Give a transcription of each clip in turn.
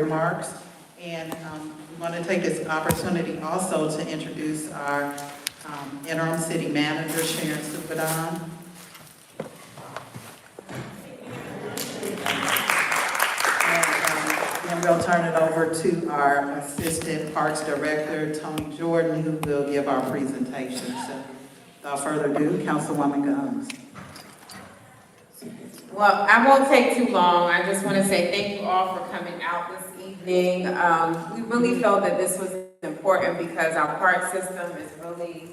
remarks. And we want to take this opportunity also to introduce our interim city manager, Sharon Superdon. And we'll turn it over to our assistant parks director, Tony Jordan, who will give our presentation. So without further ado, Councilwoman Gomes. Well, I won't take too long. I just want to say thank you all for coming out this evening. We really felt that this was important because our park system is really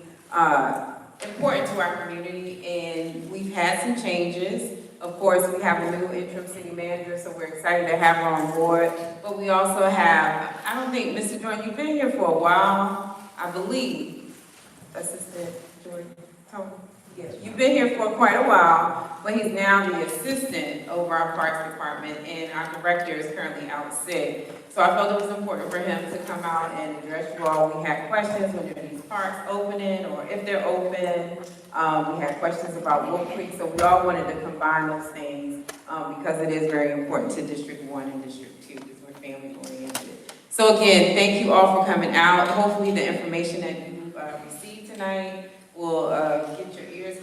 important to our community, and we've had some changes. Of course, we have a new interim city manager, so we're excited to have her on board. But we also have, I don't think, Mr. Jordan, you've been here for a while, I believe. Assistant Jordan, Tony? Yes, you've been here for quite a while, but he's now the assistant over our parks department, and our director is currently out sick. So I felt it was important for him to come out and address you all. We had questions when these parks opening or if they're open. We had questions about Wolf Creek, so we all wanted to combine those things because it is very important to District 1 and District 2 because we're family oriented. So again, thank you all for coming out. Hopefully the information that you received tonight will get your ears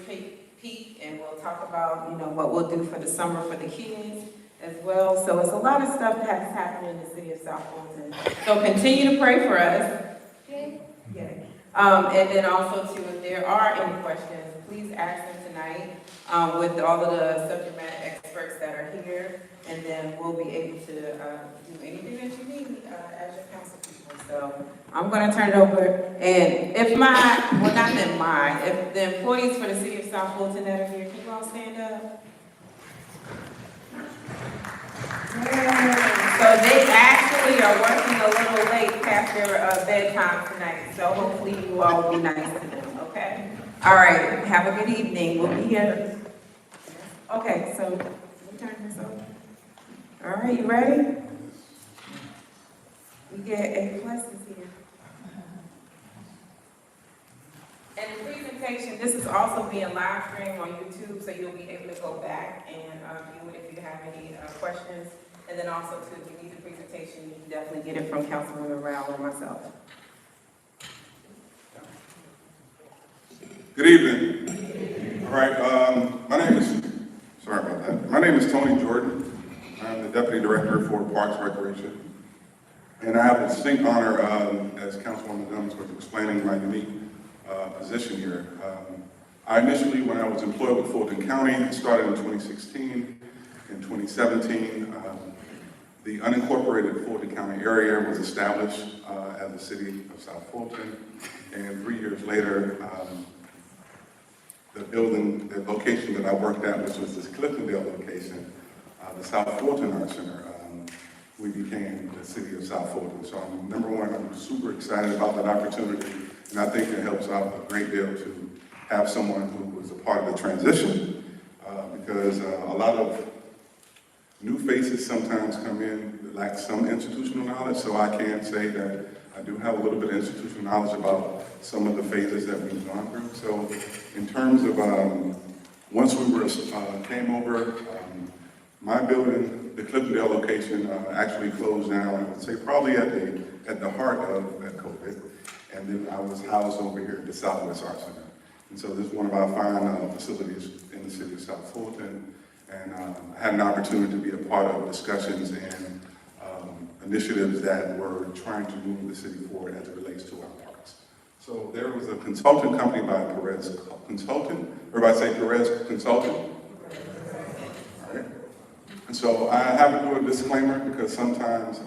peaked, and we'll talk about, what we'll do for the summer for the kids as well. So it's a lot of stuff that's happening in the city of South Fulton. So continue to pray for us. Okay. Yeah. And then also too, if there are any questions, please ask them tonight with all of the subject matter experts that are here, and then we'll be able to do anything that you need as your council people. So I'm going to turn it over, and if the employees for the city of South Fulton that are here, can you all stand up? So they actually are working a little late past their bedtime tonight, so hopefully you all will be nice to them, okay? All right, have a good evening. We'll be here. Okay, so we turn this over. All right, you ready? We get A pluses here. And the presentation, this is also being live streamed on YouTube, so you'll be able to go back and view it if you have any questions. And then also, too, if you need the presentation, you can definitely get it from Councilwoman Rowell or myself. Good evening. All right, my name is Tony Jordan. I'm the Deputy Director for Parks Recreation. And I have the distinct honor, as Councilwoman Gomes was explaining, my unique position here. I initially, when I was employed with Fulton County, started in 2016. In 2017, the unincorporated Fulton County area was established as the city of South Fulton. And 3 years later, the location that I worked at, which was this Cliftondale location, the South Fulton Arts Center, we became the city of South Fulton. So number one, I'm super excited about that opportunity, and I think it helps out a great deal to have someone who was a part of the transition, because a lot of new faces sometimes come in that lack some institutional knowledge, so I can say that I do have a little bit of institutional knowledge about some of the phases that we've gone through. So in terms of, once we came over, my building, the Cliftondale location, actually closed down, I would say probably at the heart of that COVID. And then I was housed over here at the Southwest Arts Center. And so this is one of our fine facilities in the city of South Fulton. And I had an opportunity to be a part of discussions and initiatives that were trying to move the city forward as it relates to our parks. So there was a consulting company by Perez Consulting. Everybody say Perez Consulting? All right. And so I have to do a disclaimer because sometimes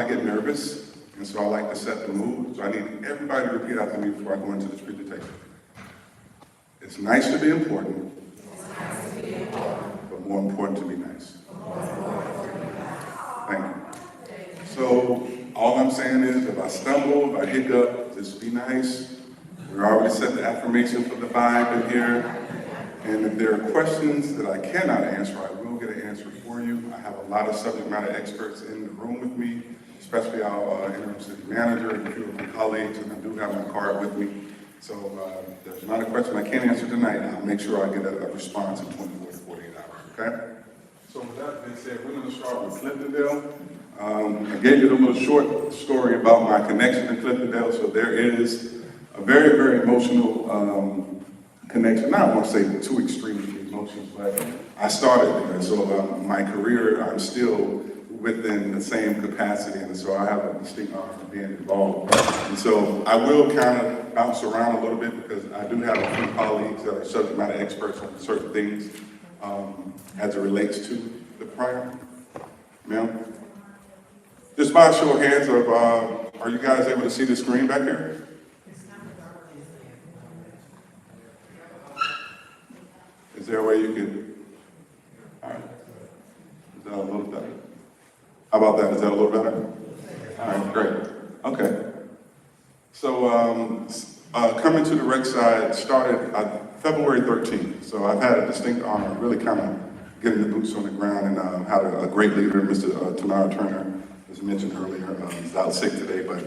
I get nervous, and so I like to set the mood. So I need everybody to repeat after me before I go into this presentation. It's nice to be important. But more important to be nice. Thank you. So all I'm saying is if I stumble, if I hiccup, just be nice. We already set the affirmation for the vibe in here. And if there are questions that I cannot answer, I will get an answer for you. I have a lot of subject matter experts in the room with me, especially our interim city manager and a few of my colleagues, and I do have my card with me. So if there's not a question I can't answer tonight, I'll make sure I get a response in 24 to 48 hours, okay? So with that being said, we're going to start with Cliftondale. I gave you a little short story about my connection to Cliftondale, so there is a very, very emotional connection. Not I want to say too extremely emotional, but I started there, so my career, I'm still within the same capacity, and so I have a distinct honor of being involved. And so I will kind of bounce around a little bit because I do have a few colleagues that are subject matter experts on certain things as it relates to the program. Ma'am? Just by a show of hands of, are you guys able to see the screen back here? Is there a way you can, all right. Is that a little better? How about that? Is that a little better? All right, great. Okay. So coming to the rec side started February 13th. So I've had a distinct honor of really kind of getting the boots on the ground and had a great leader, Mr. Tanara Turner, as mentioned earlier. He's out sick today, but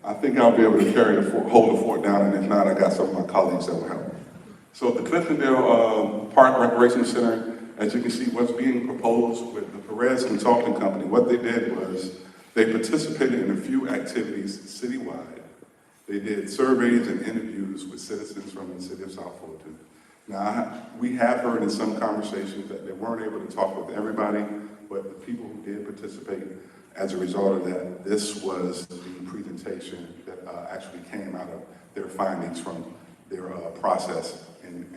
I think I'll be able to hold the fort down, and if not, I got some of my colleagues that will help. So the Cliftondale Park Recreation Center, as you can see, what's being proposed with the Perez Consulting Company, what they did was they participated in a few activities citywide. They did surveys and interviews with citizens from the city of South Fulton. Now, we have heard in some conversations that they weren't able to talk with everybody, but the people who did participate, as a result of that, this was the presentation that actually came out of their findings from their process in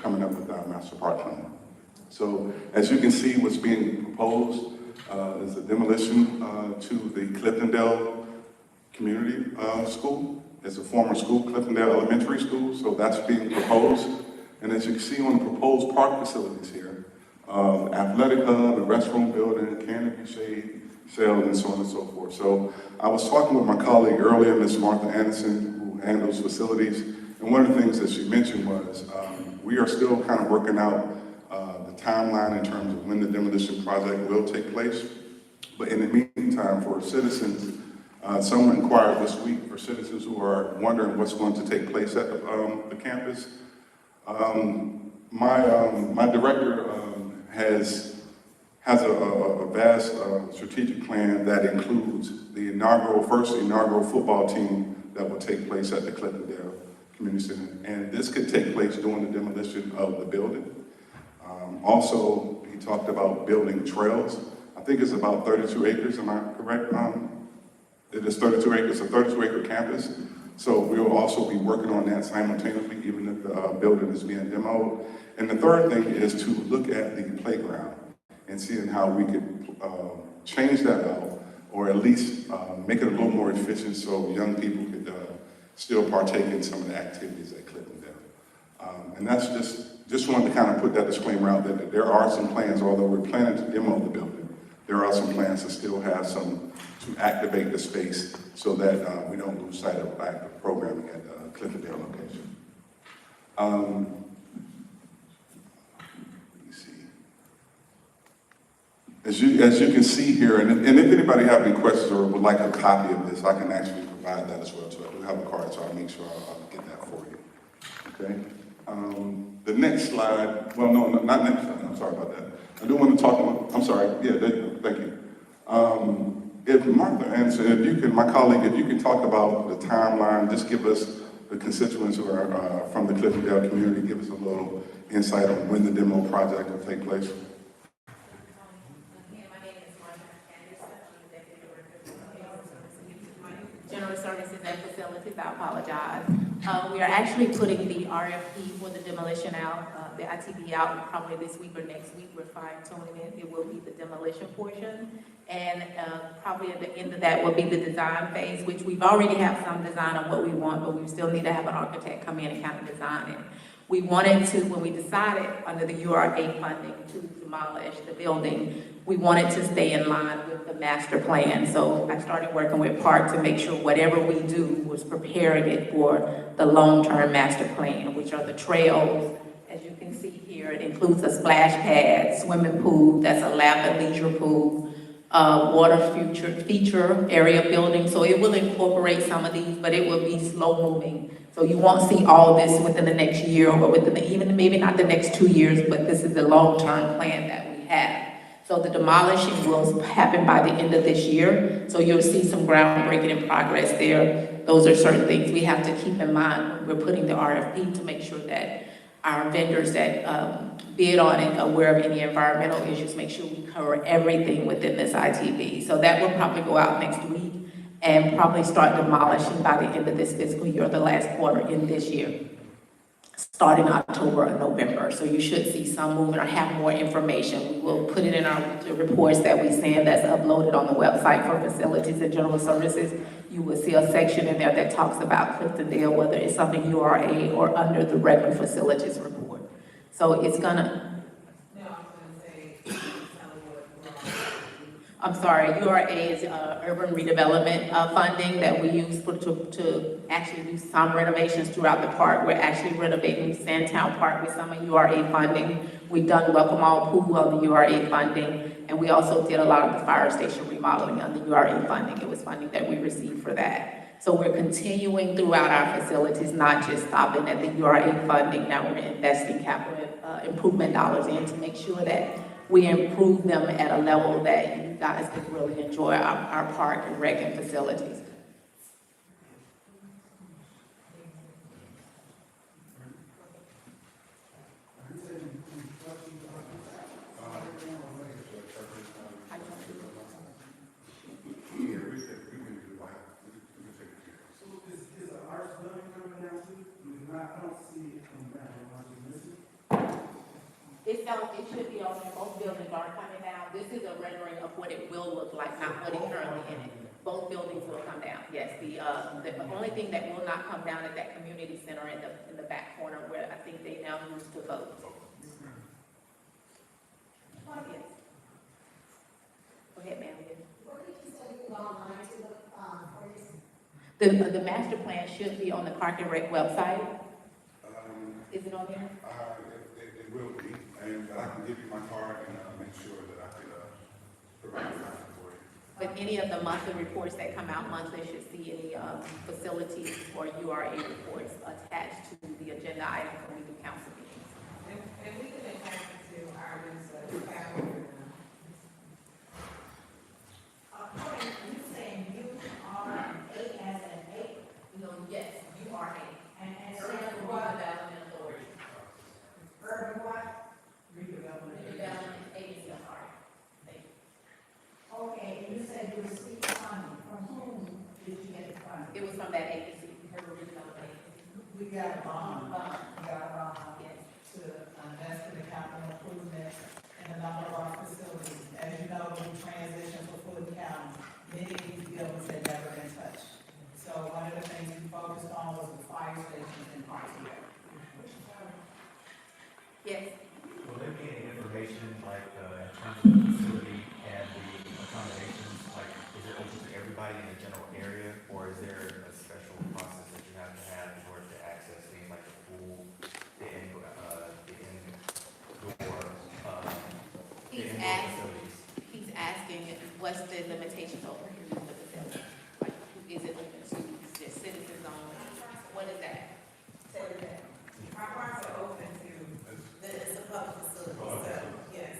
coming up with our master park plan. So, as you can see, what's being proposed is a demolition to the Cliftondale Community School. It's a former school, Cliftondale Elementary School, so that's being proposed. And as you can see on the proposed park facilities here, athletic hub, a restroom building, canopy shade, sales, and so on and so forth. So I was talking with my colleague earlier, Ms. Martha Anderson, who handles facilities, and one of the things that she mentioned was we are still kind of working out the timeline in terms of when the demolition project will take place. But in the meantime, for citizens, someone inquired this week for citizens who are wondering what's going to take place at the campus. My director has a vast strategic plan that includes the first inaugural football team that will take place at the Cliftondale Community Center. And this could take place during the demolition of the building. Also, he talked about building trails. I think it's about 32 acres, am I correct? It is 32 acres, a 32-acre campus. So we will also be working on that simultaneously, even if the building is being demoed. And the third thing is to look at the playground and seeing how we could change that out, or at least make it a little more efficient so young people could still partake in some of the activities at Cliftondale. And that's just wanted to kind of put that disclaimer out there that there are some plans, although we're planning to demo the building, there are some plans to still have to activate the space so that we don't lose sight of active programming at the Cliftondale location. Let me see. As you can see here, and if anybody have any questions or would like a copy of this, I can actually provide that as well. So I do have a card, so I'll make sure I'll get that for you. Okay. The next slide, well, no, not next slide, I'm sorry about that. I do want to talk about, I'm sorry, yeah, there you go, thank you. If Martha Anderson, if you can, my colleague, if you can talk about the timeline, just give us, the constituents who are from the Cliftondale community, give us a little insight on when the demo project will take place. General Services and Facilities, I apologize. We are actually putting the RFP for the demolition out, the ITB out probably this week or next week. We're fine tuning it. It will be the demolition portion. And probably at the end of that will be the design phase, which we've already have some design on what we want, but we still need to have an architect come in and kind of design it. We wanted to, when we decided under the URA funding to demolish the building, we wanted to stay in line with the master plan. So I started working with Park to make sure whatever we do was preparing it for the long-term master plan, which are the trails. As you can see here, it includes a splash pad, swimming pool, that's a lap and leisure pool, water feature area building. So it will incorporate some of these, but it will be slow moving. So you won't see all this within the next year or within even maybe not the next 2 years, but this is the long-term plan that we have. So the demolishing will happen by the end of this year. So you'll see some groundbreaking in progress there. Those are certain things we have to keep in mind when we're putting the RFP to make sure that our vendors that bid on it are aware of any environmental issues, make sure we cover everything within this ITB. So that will probably go out next week and probably start demolishing by the end of this fiscal year, the last quarter in this year, starting October or November. So you should see some movement or have more information. We will put it in the reports that we send that's uploaded on the website for facilities and general services. You will see a section in there that talks about Cliftondale, whether it's something URA or under the regular facilities report. So it's gonna, I'm sorry, URA is urban redevelopment funding that we use to actually do some renovations throughout the park. We're actually renovating Sandtown Park with some of URA funding. We've done Welcome All Pool on the URA funding, and we also did a lot of the fire station remodeling on the URA funding. It was funding that we received for that. So we're continuing throughout our facilities, not just stopping at the URA funding. Now we're investing capital improvement dollars in to make sure that we improve them at a level that you guys can really enjoy our park and rec and facilities. It should be on there. Both buildings are coming down. This is a rendering of what it will look like, not what is currently in it. Both buildings will come down. Yes, the only thing that will not come down is that community center in the back corner where I think they now use to vote. Yes. Go ahead, ma'am. What did you say you online to The master plan should be on the Park and Rec website. Is it on there? It will be, and I can give you my card and make sure that I can provide that for you. But any of the monthly reports that come out monthly should see any facilities or URA reports attached to the agenda item when we do council meetings. And we can attach it to our newsletter. Are you saying URA as an A? No, yes, URA. And Urban Development Authority. urban what? Redevelopment Agency, I'm sorry. Thank you. Okay, and you said you received funding. From whom did you get the funding? It was from that agency, Urban Redevelopment Agency. We got a bond, Bond, we got a bond yes. to invest in the capital improvements and a number of our facilities. As you know, we transitioned to Fulton County, many of these buildings had never been touched. So one of the things we focused on was the fire stations in Parkville. Yes. Will there be any information, like, in terms of the facility and the accommodations, like, is it open to everybody in the general area, or is there a special process that you have to have in order to access things like the pool, the indoor, He's facilities? He's asking, what's the limitations over here with the facility? Like, is it limited to the citizens only? What is that? Our parks are open to, it's a public facility, so, yes.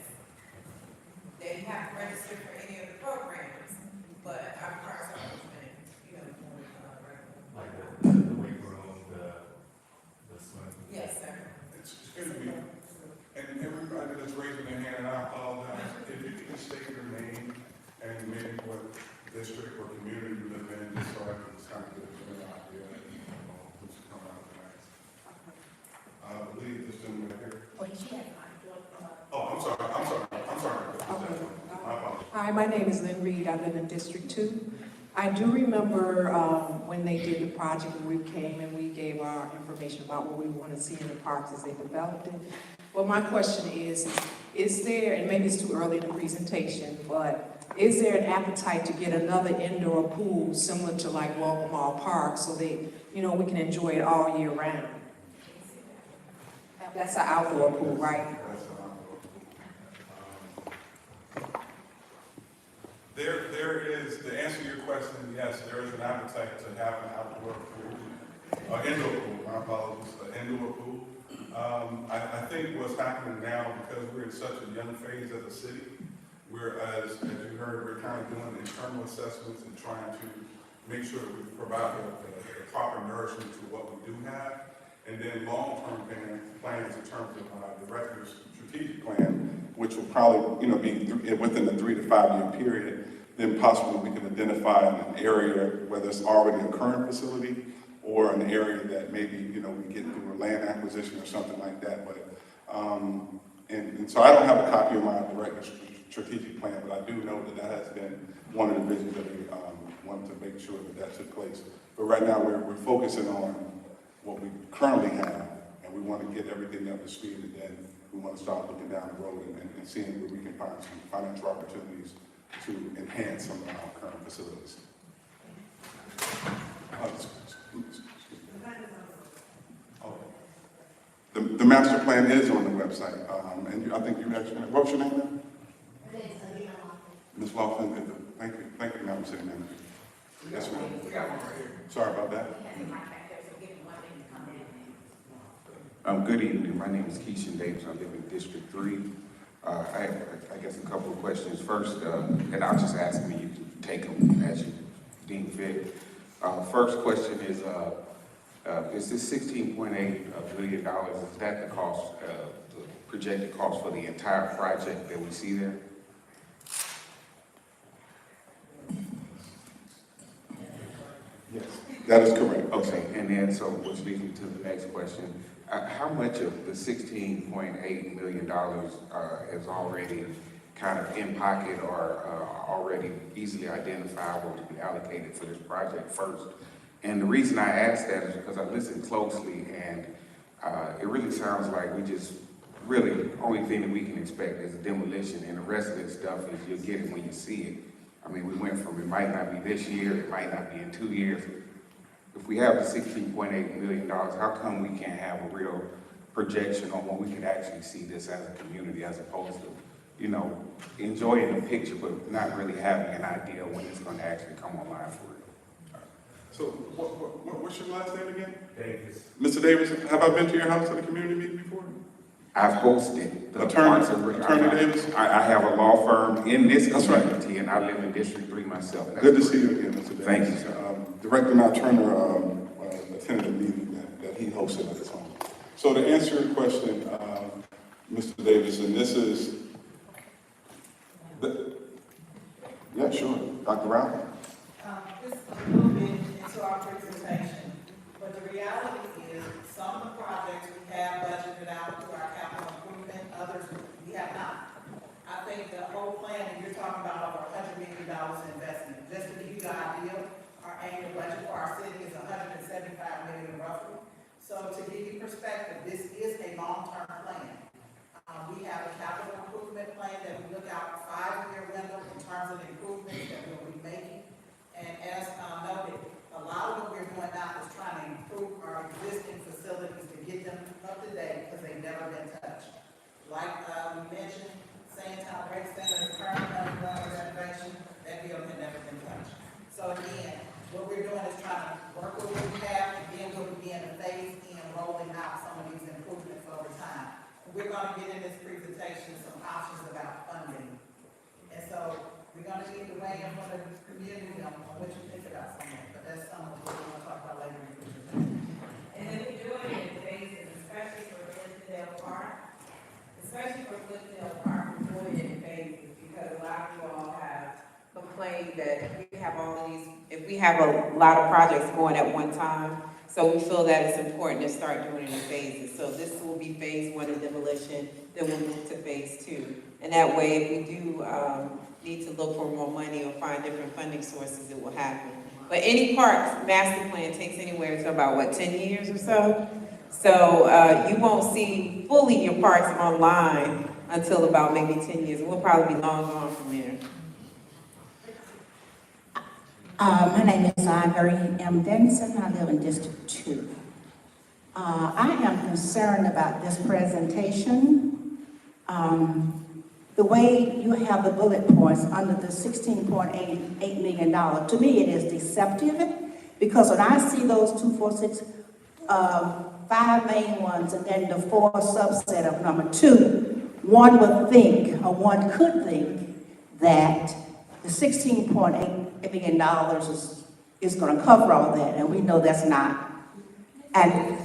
They have to register for any of the programs, but our parks are open, you know, Like the weight room, the swim? yes, sir. Excuse me, and everybody that's raising their hand, and I apologize, if you could just state your name and maybe what district or community you live in, just so I can just kind of get a general idea of who's coming out tonight. I believe this gentleman right here. Oh, I'm sorry. My apologies. Hi, my name is Lynn Reed. I live in District 2. I do remember when they did the project, and we came and we gave our information about what we want to see in the parks as they developed it. Well, my question is there, and maybe it's too early in the presentation, but is there an appetite to get another indoor pool similar to like Welcome All Park so they, we can enjoy it all year round? That's an outdoor pool, right? That's an outdoor pool. There is, to answer your question, yes, there is an appetite to have an outdoor pool, indoor pool, my apologies, an indoor pool. I think what's happening now, because we're in such a young phase as a city, Whereas, as you heard, we're kind of doing internal assessments and trying to make sure that we provide the proper nourishment to what we do have. And then long-term plans in terms of director's strategic plan, which will probably, be within the 3 to 5 year period. Then possibly we can identify an area, whether it's already a current facility or an area that maybe, we get through a land acquisition or something like that. But, and so I don't have a copy of my director's strategic plan, but I do know that has been one of the visions that we wanted to make sure that took place. But right now we're focusing on what we currently have, and we want to get everything up to speed, and then we want to start looking down the road and seeing where we can find some financial opportunities to enhance some of our current facilities. The master plan is on the website, and I think you actually, what was your name now? Ms. Laughlin, thank you, Madam City Manager. Yes, ma'am. Sorry about that. Good evening. My name is Keishan Davis. I live in District 3. I have, I guess, a couple of questions. First, and I'll just ask them, you can take them as you deem fit. First question is this $16.8 billion, is that the cost, the projected cost for the entire project that we see there? Yes, that is correct. Okay, and then, so which leads me to the next question. How much of the $16.8 million is already kind of in pocket or already easily identifiable to be allocated for this project first? And the reason I ask that is because I listened closely, and it really sounds like we just really, only thing that we can expect is demolition, and the rest of this stuff is you'll get it when you see it. I mean, we went from it might not be this year, it might not be in 2 years. If we have the $16.8 million, how come we can't have a real projection on when we can actually see this as a community, as opposed to, enjoying the picture, but not really having an idea when it's going to actually come online for real? So what's your last name again? Davis. Mr. Davis, have I been to your house at a community meeting before? I've hosted the Attorney Davis? I have a law firm in this That's right. community, and I live in District 3 myself. That's Good to correct. see you again, Mr. Davis. Thank you, sir. Director Matt Turner attended a meeting that he hosted at his home. So to answer your question, Mr. Davis, and this is, yeah, sure, Dr. Rao. This is a little bit into our presentation, but the reality is some of the projects we have budgeted out to our capital improvement, others we have not. I think the whole plan, and you're talking about over $100 million in investment. Just to give you an idea, our annual budget for our city is $175 million roughly. So to give you perspective, this is a long-term plan. We have a capital improvement plan that we look out 5-year window in terms of the improvements that we'll be making. And as noted, a lot of what we're doing now is trying to improve our existing facilities to get them up to date because they've never been touched. Like we mentioned, Sandtown Rec Center is currently undergoing renovation. That building had never been touched. So again, what we're doing is trying to work with what we have, and then we'll begin to phase in rolling out some of these improvements over time. We're going to get in this presentation some options about funding. And so we're going to get the way in front of the community on what you think about some of it, but that's some of what we're going to talk about later in the presentation. And then we do it in phases, especially for Cliftondale Park. Especially for Cliftondale Park, we do it in phases because a lot of you all have Complained that we have all these, if we have a lot of projects going at one time, so we feel that it's important to start doing it in phases. So this will be phase 1 of demolition, then we'll move to phase 2. And that way, if we do need to look for more money or find different funding sources, it will happen. But any park master plan takes anywhere to about, 10 years or so? So you won't see fully your parks online until about maybe 10 years. We'll probably be long gone from there. My name is Ivory M. Denson. I live in District 2. I am concerned about this presentation. The way you have the bullet points under the $16.8 million, to me it is deceptive, because when I see those 2, 4, 6, 5 main ones and then the 4 subset of number 2, one would think, or one could think, that the $16.8 million is gonna cover all that, and we know that's not. And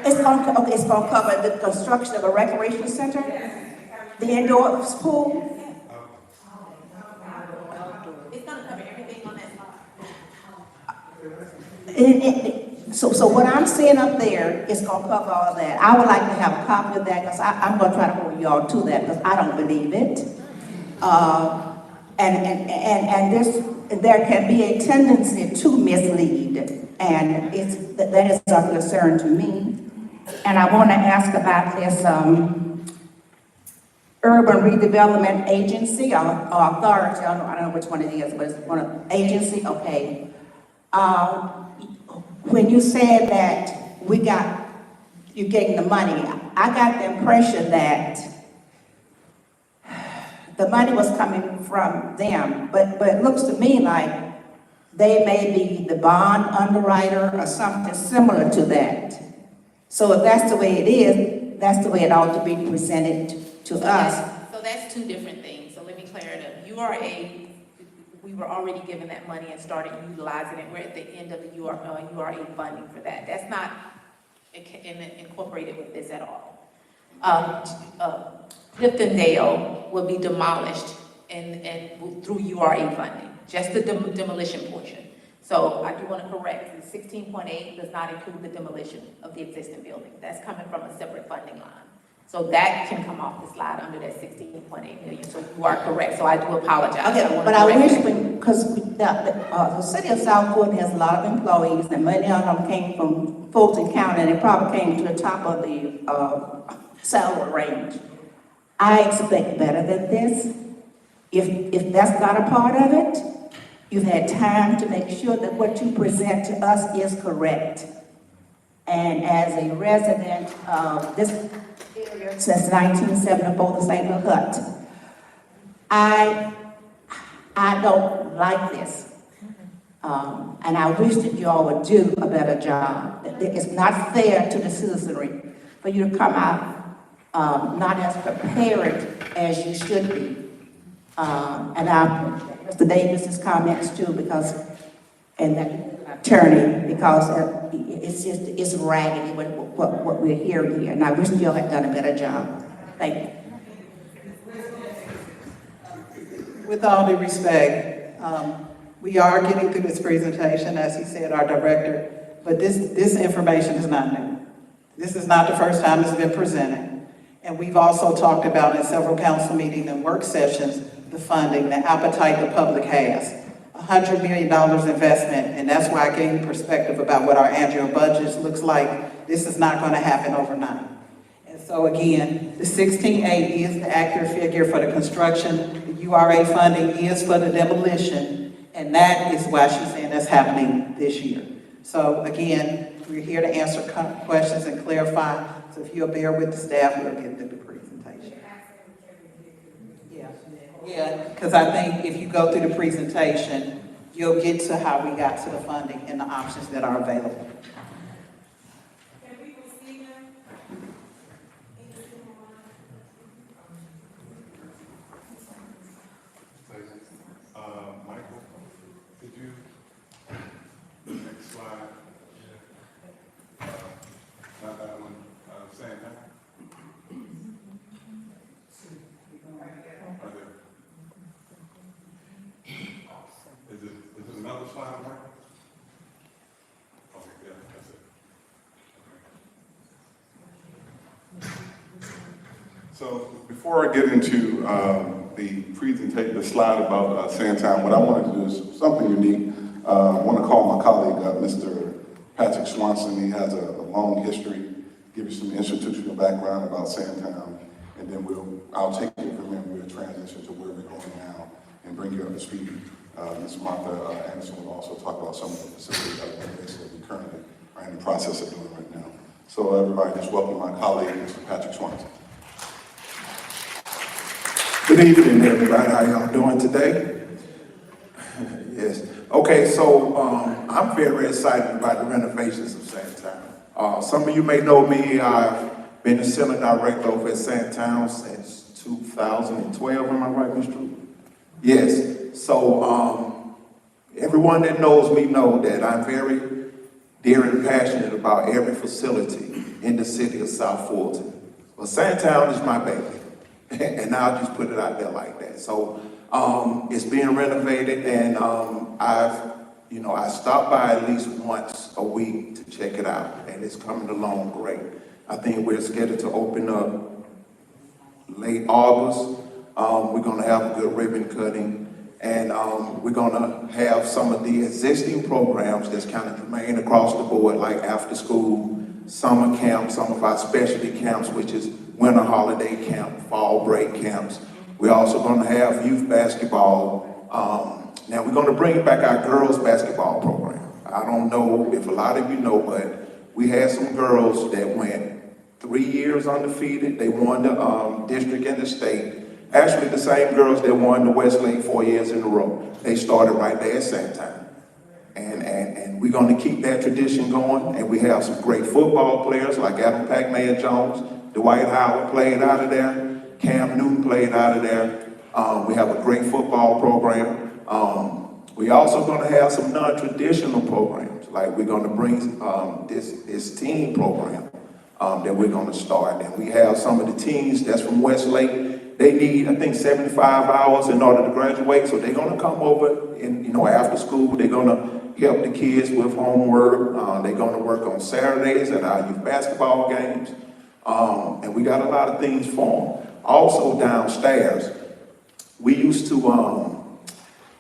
it's gonna cover the construction of a recreation center, the indoor pool. It's gonna cover everything on that slide. So what I'm seeing up there is gonna cover all of that. I would like to have a copy of that, because I'm gonna try to hold y'all to that, because I don't believe it. And there can be a tendency to mislead, and that is a concern to me. And I want to ask about this urban redevelopment agency or authority. I don't know which one it is, but it's one of agency. Okay. When you said that you're getting the money, I got the impression that the money was coming from them, but it looks to me like they may be the bond underwriter or something similar to that. So if that's the way it is, that's the way it ought to be presented to us. So that's two different things, so let me clear it up. We were already given that money and started utilizing it. We're at the end of the URA funding for that. That's not incorporated with this at all. Cliftondale will be demolished and through URA funding, just the demolition portion. So I do want to correct, the 16.8 does not include the demolition of the existing building. That's coming from a separate funding line. So that can come off the slide under that 16.8 million. So you are correct. So I do apologize. Okay, but I wish, because the city of South Fort has a lot of employees, and many of them came from Fulton County, and they probably came to the top of the salary range. I expect better than this. If that's not a part of it, you've had time to make sure that what you present to us is correct. And as a resident of this area since 1974, the St. Louis Hut, I don't like this. And I wish that you all would do a better job. It's not fair to the citizenry for you to come out not as prepared as you should be. And I Mr. Davis's comments too, and that attorney, because it's raggedy what we're hearing here, and I wish you all had done a better job. Thank you. With all due respect, we are getting through this presentation, as he said, our director, but this information is not new. This is not the first time it's been presented. And we've also talked about in several council meetings and work sessions, the funding, the appetite the public has. $100 million investment, and that's why I gave you perspective about what our annual budget looks like. This is not going to happen overnight. And so again, the 16.8 is the accurate figure for the construction. The URA funding is for the demolition, and that is why she's saying that's happening this year. So again, we're here to answer questions and clarify. So if you'll bear with the staff, we'll get through the presentation. Yeah, because I think if you go through the presentation, you'll get to how we got to the funding and the options that are available. Can we receive them? Michael, could you, next slide, not that one, saying that? Right there. Is it another slide, Michael? Okay, yeah, that's it. So before I get into the presentation, the slide about Sandtown, what I wanted to do is something unique. I want to call my colleague, Mr. Patrick Swanson. He has a long history, give you some institutional background about Sandtown, and then I'll take it from him. We'll transition to where we're going now and bring you up to speed. Ms. Martha Anderson will also talk about some of the facilities that we currently are in the process of doing right now. So everybody, just welcome my colleague, Mr. Patrick Swanson. Good evening, everybody. How y'all doing today? Yes. Okay, so I'm very excited about the renovations of Sandtown. Some of you may know me. I've been the center director over at Sandtown since 2012. Am I right, Mr. Drew? Yes, so, everyone that knows me know that I'm very dear and passionate about every facility in the city of South Fulton. Well, Sandtown is my baby, and I'll just put it out there like that. So, it's being renovated, and, I stop by at least once a week to check it out, and it's coming along great. I think we're scheduled to open up late August. We're gonna have a good ribbon cutting, and we're gonna have some of the existing programs that's kind of remain across the board, like after school, summer camp, some of our specialty camps, which is winter holiday camp, fall break camps. We're also gonna have youth basketball. Now we're gonna bring back our girls basketball program. I don't know if a lot of you know, but we had some girls that went 3 years undefeated. They won the district and the state. Actually, the same girls that won the Westlake 4 years in a row. They started right there at Sandtown. And we're gonna keep that tradition going. And we have some great football players like Adam Pac-Man Jones, Dwight Howard played out of there, Cam Newton played out of there. We have a great football program. We also gonna have some non-traditional programs. Like we're gonna bring this teen program that we're gonna start. And we have some of the teens that's from Westlake. They need, I think, 75 hours in order to graduate. So they're gonna come over and, after school, they're gonna help the kids with homework. They're gonna work on Saturdays at our youth basketball games. And we got a lot of things for them. Also downstairs, we used to,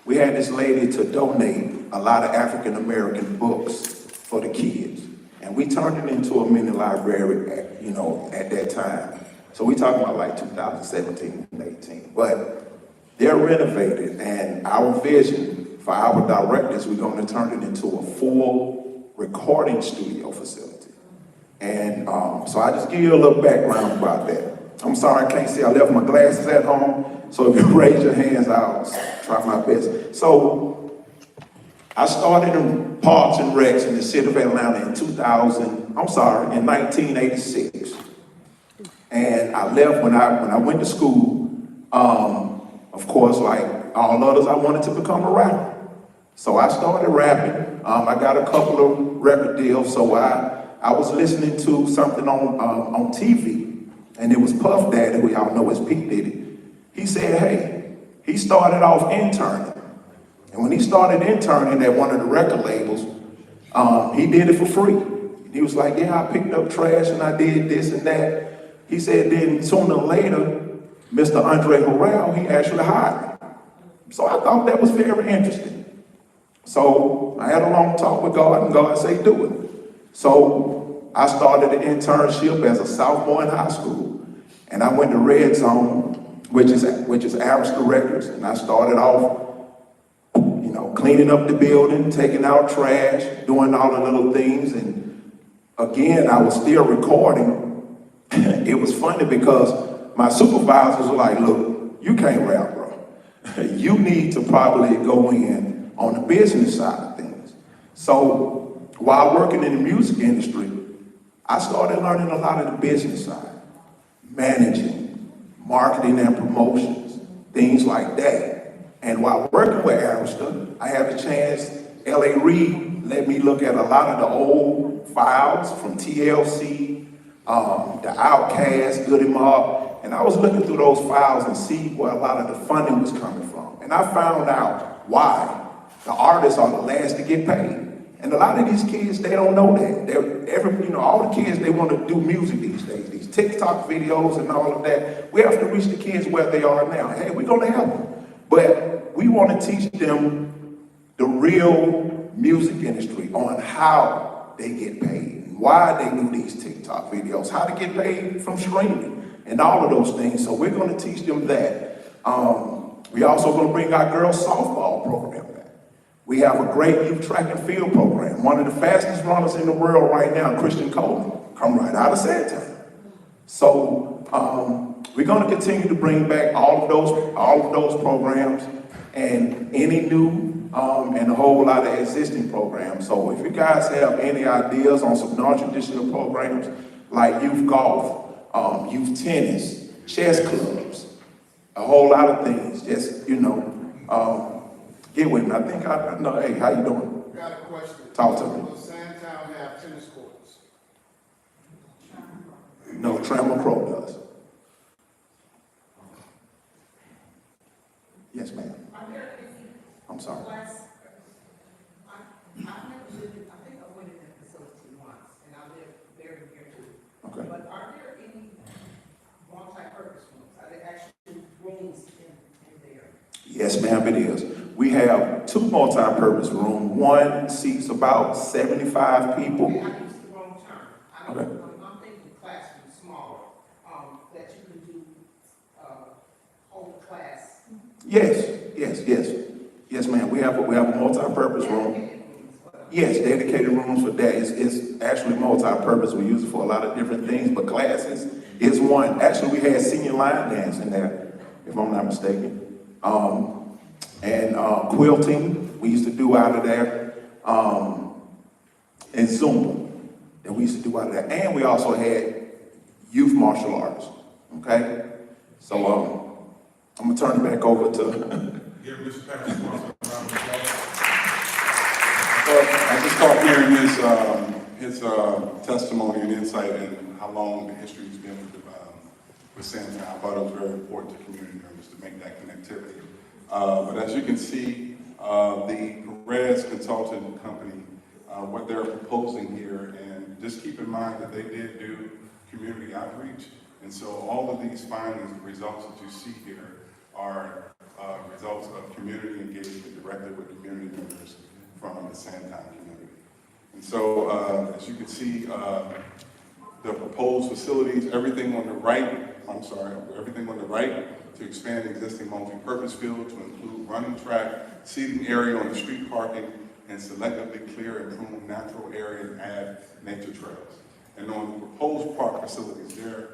we had this lady to donate a lot of African-American books for the kids. And we turned it into a mini library at that time. So we talking about like 2017 and 18. But they're renovated, and our vision for our directors, we're gonna turn it into a full recording studio facility. And so I just give you a little background about that. I'm sorry I can't see, I left my glasses at home. So if you raise your hands, I'll try my best. So I started in Parks and Recs in the city of Atlanta in 1986. And I left when I went to school. Of course, like all others, I wanted to become a rapper. So I started rapping. I got a couple of record deals. So I was listening to something on TV, and it was Puff Daddy, who y'all know as P. Diddy. He said, hey, he started off interning. And when he started interning at one of the record labels, he did it for free. He was like, yeah, I picked up trash and I did this and that. He said, then sooner or later, Mr. Andre Harrell, he actually hired me. So I thought that was very interesting. So I had a long talk with God, and God said, do it. So I started an internship as a sophomore in high school. And I went to Red Zone, which is Arista Records, and I started off, cleaning up the building, taking out trash, doing all the little things, and again, I was still recording. It was funny because my supervisors were like, look, you can't rap, bro. You need to probably go in on the business side of things. So while working in the music industry, I started learning a lot of the business side, managing, marketing and promotions, things like that. And while working with Arista, I had a chance, L.A. Reid let me look at a lot of the old files from TLC, the Outkast, Goody Mob, and I was looking through those files and see where a lot of the funding was coming from. And I found out why the artists are the last to get paid. And a lot of these kids, they don't know that. All the kids, they want to do music these days, these TikTok videos and all of that. We have to reach the kids where they are now. Hey, we're going to help them. But we want to teach them the real music industry on how they get paid, and why they do these TikTok videos, how to get paid from streaming, and all of those things. So we're going to teach them that. We also going to bring our girls softball program back. We have a great youth track and field program. One of the fastest runners in the world right now, Christian Coleman, come right out of Sandtown. So we're going to continue to bring back all of those programs and any new and a whole lot of existing programs. So if you guys have any ideas on some non-traditional programs like youth golf, youth tennis, chess clubs, a whole lot of things, just, Get with me. I think I know. Hey, how you doing? Got a question. Talk to me. Will Sandtown have tennis courts? No, Trammell Crow does. Yes, ma'am. I'm sorry. I've never lived in, I think I went in that facility once, and I lived very near to it. Okay. But are there any multi-purpose rooms? Are there actually rooms in there? Yes, ma'am, it is. We have 2 multi-purpose rooms. One seats about 75 people. Okay, I used the wrong term. I don't, Okay. I'm thinking classroom smaller, that you can do, whole class. Yes, ma'am. We have a multi-purpose room. Yes, dedicated rooms for that. It's actually multi-purpose. We use it for a lot of different things, but classes is one. Actually, we had senior line dance in there, if I'm not mistaken. And quilting, we used to do out of there. And Zumba, that we used to do out of there. And we also had youth martial arts, okay? So I'm gonna turn it back over to. Give Mr. Patrick Morris a round of applause. I just start hearing his testimony and insight and how long the history has been with Sandtown. I thought it was very important to community members to make that connectivity. But as you can see, the Perez Consulting Company, what they're proposing here, and just keep in mind that they did do community outreach. And so all of these findings, the results that you see here are results of community engagement directly with community members from the Sandtown community. And so as you can see, the proposed facilities, everything on the right to expand existing multi-purpose field to include running track, seating area on the street parking, and selectively clear and prune natural area and add nature trails. And on the proposed park facilities there,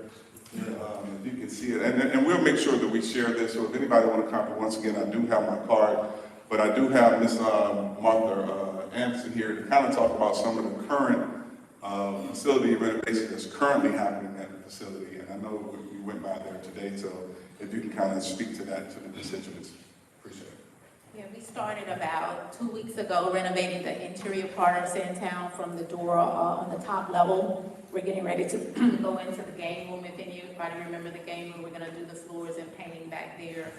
you can see it, and we'll make sure that we share this, so if anybody want to copy, once again, I do have my card, but I do have Ms. Martha Anderson here to kind of talk about some of the current facility renovation that's currently happening at the facility, and I know we went by there today, so if you can kind of speak to that to the constituents, appreciate it. Yeah, we started about 2 weeks ago renovating the interior part of Sandtown from the door on the top level. We're getting ready to go into the game room. If anybody remember the game room, we're gonna do the floors and painting back there.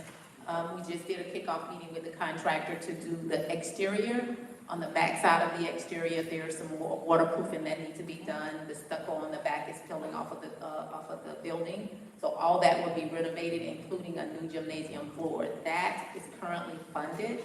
We just did a kickoff meeting with the contractor to do the exterior. On the back side of the exterior, there's some waterproofing that needs to be done. The stucco on the back is peeling off of the building. So all that will be renovated, including a new gymnasium floor. That is currently funded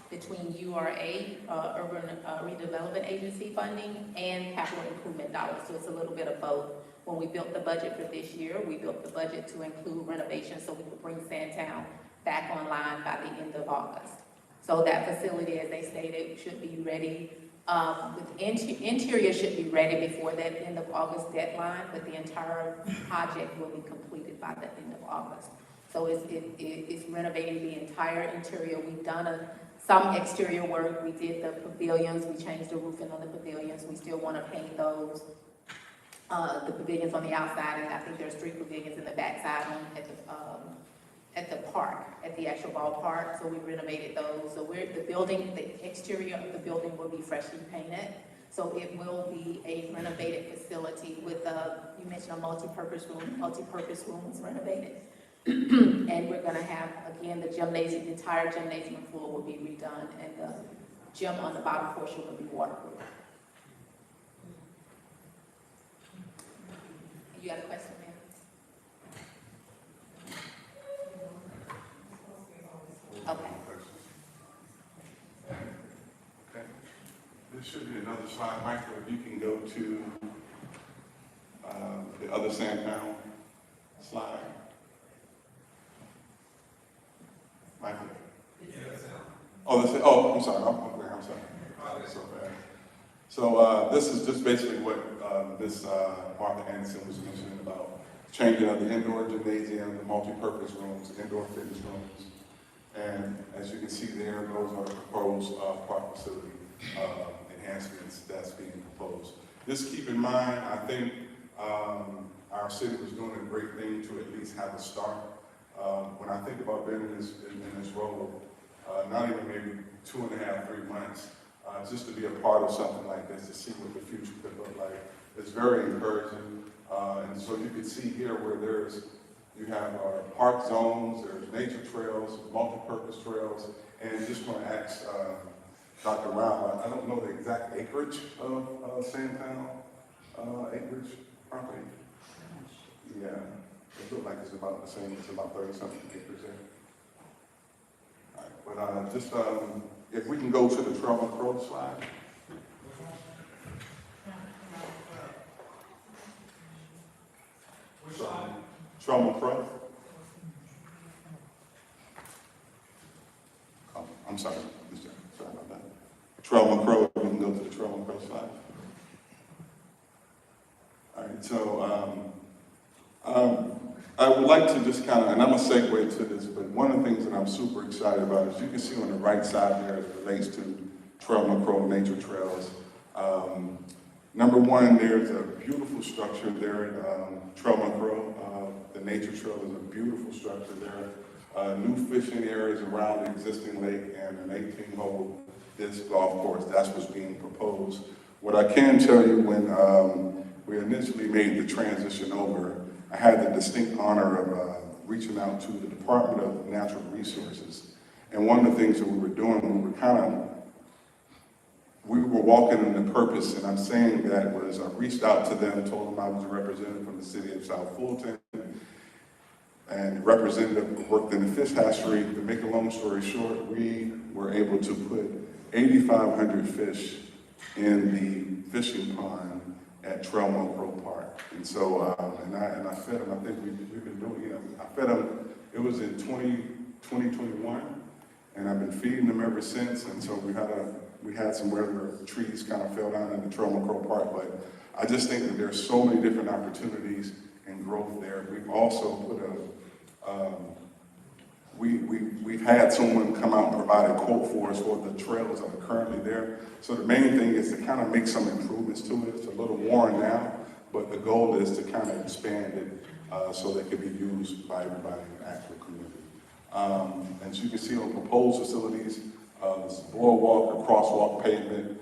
between URA, Urban Redevelopment Agency funding, and capital improvement dollars. So it's a little bit of both. When we built the budget for this year, we built the budget to include renovations so we could bring Sandtown back online by the end of August. So that facility, as they stated, should be ready. Interior should be ready before that end of August deadline, but the entire project will be completed by the end of August. So it's renovating the entire interior. We've done some exterior work. We did the pavilions. We changed the roofing on the pavilions. We still want to paint those. The pavilions on the outside, and I think there's 3 pavilions in the backside at the park, at the actual ballpark, so we renovated those. So the exterior of the building will be freshly painted. So it will be a renovated facility with you mentioned a multi-purpose rooms renovated. And we're gonna have, again, the entire gymnasium floor will be redone, and the gym on the bottom portion will be waterproof. You got a question, ma'am? Okay. Okay. There should be another slide, Michael, if you can go to the other Sandtown slide. Michael. Oh, I'm sorry. I'm sorry. So bad. So this is just basically what this Martha Anderson was mentioning about changing of the indoor gymnasium, the multi-purpose rooms, indoor fitness rooms. And as you can see there, those are the proposed park facility enhancements that's being proposed. Just keep in mind, I think our city was doing a great thing to at least have a start. When I think about being in this role, not even maybe 2.5, 3 months, just to be a part of something like this, to see what the future could look like. It's very encouraging. And so you can see here where you have park zones, there's nature trails, multi-purpose trails, and just want to ask Dr. Rao, I don't know the exact acreage of Sandtown acreage property. Yeah, it looks like it's about the same, it's about 30-something acres there. All right, but just, if we can go to the Trail and Crow slide. Which slide? Trail and Crow. Oh, I'm sorry, Mr. Sorry about that. Trail and Crow, we can go to the Trail and Crow slide. All right, so I would like to just kind of, and I'm going to segue to this, but one of the things that I'm super excited about is you can see on the right side there as it relates to Trail and Crow nature trails. Number one, there's a beautiful structure there at Trail and Crow. The nature trail is a beautiful structure there. New fishing areas around the existing lake and an 18-hole disc golf course. That's what's being proposed. What I can tell you, when we initially made the transition over, I had the distinct honor of reaching out to the Department of Natural Resources. And one of the things that we were doing, we were walking in the purpose, and I'm saying that was, I reached out to them, told them I was a representative from the city of South Fulton, and representative worked in the fish hatchery. To make a long story short, we were able to put 8,500 fish in the fishing pond at Trail and Crow Park. And so, and I fed them, I think we've been doing, I fed them, it was in 2021, and I've been feeding them ever since. And so we had some where the trees kind of fell down in the Trail and Crow Park, but I just think that there's so many different opportunities and growth there. We've also put we've had someone come out and provide a quote for us for the trails that are currently there. So the main thing is to kind of make some improvements to it. It's a little worn now, but the goal is to kind of expand it so that it can be used by everybody in the actual community. And so you can see on proposed facilities, there's a boardwalk, a crosswalk pavement,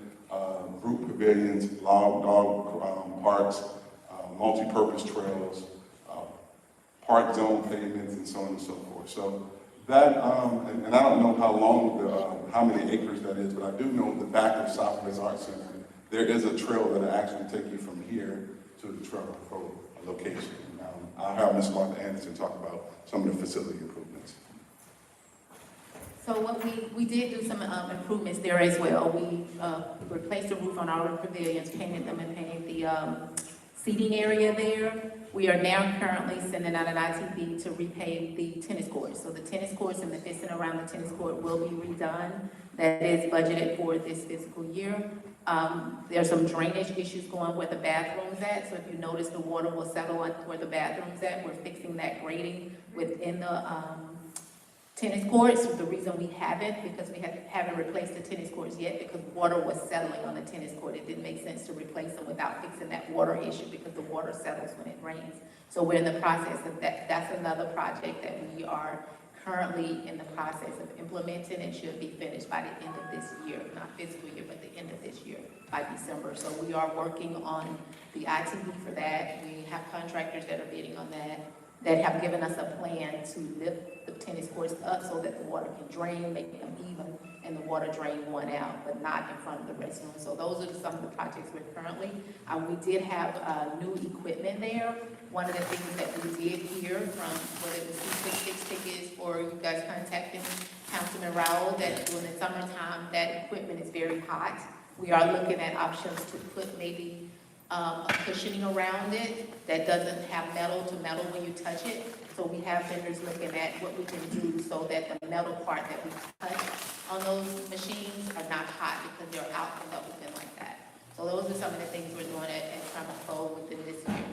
group pavilions, dog parks, multi-purpose trails, park zone pavements, and so on and so forth. So that, and I don't know how many acres that is, but I do know the back of Southwest Arts Center, there is a trail that'll actually take you from here to the Trail and Crow location. I'll have Ms. Martha Anderson talk about some of the facility improvements. So what we did do some improvements there as well. We replaced the roof on our pavilions, painted them, and painted the seating area there. We are now currently sending out an ITB to repave the tennis courts. So the tennis courts and the fencing around the tennis court will be redone. That is budgeted for this fiscal year. There's some drainage issues going where the bathroom's at. So if you notice, the water will settle where the bathroom's at. We're fixing that grading within the tennis courts. The reason we haven't, because we haven't replaced the tennis courts yet, because water was settling on the tennis court. It didn't make sense to replace them without fixing that water issue, because the water settles when it rains. So we're in the process of that. That's another project that we are currently in the process of implementing and should be finished by the end of this year, not fiscal year, but the end of this year, by December. So we are working on the ITB for that. We have contractors that are bidding on that have given us a plan to lift the tennis courts up so that the water can drain, make them even, and the water drain one out, but not in front of the restroom. So those are some of the projects we're currently. We did have new equipment there. One of the things that we did hear from whether it was C66 tickets or you guys contacting Councilman Rowell, that during the summertime, that equipment is very hot. We are looking at options to put maybe a cushioning around it that doesn't have metal to metal when you touch it. So we have vendors looking at what we can do so that the metal part that we touch on those machines are not hot because they're out and double thin like that. So those are some of the things we're doing at Trammell within this year.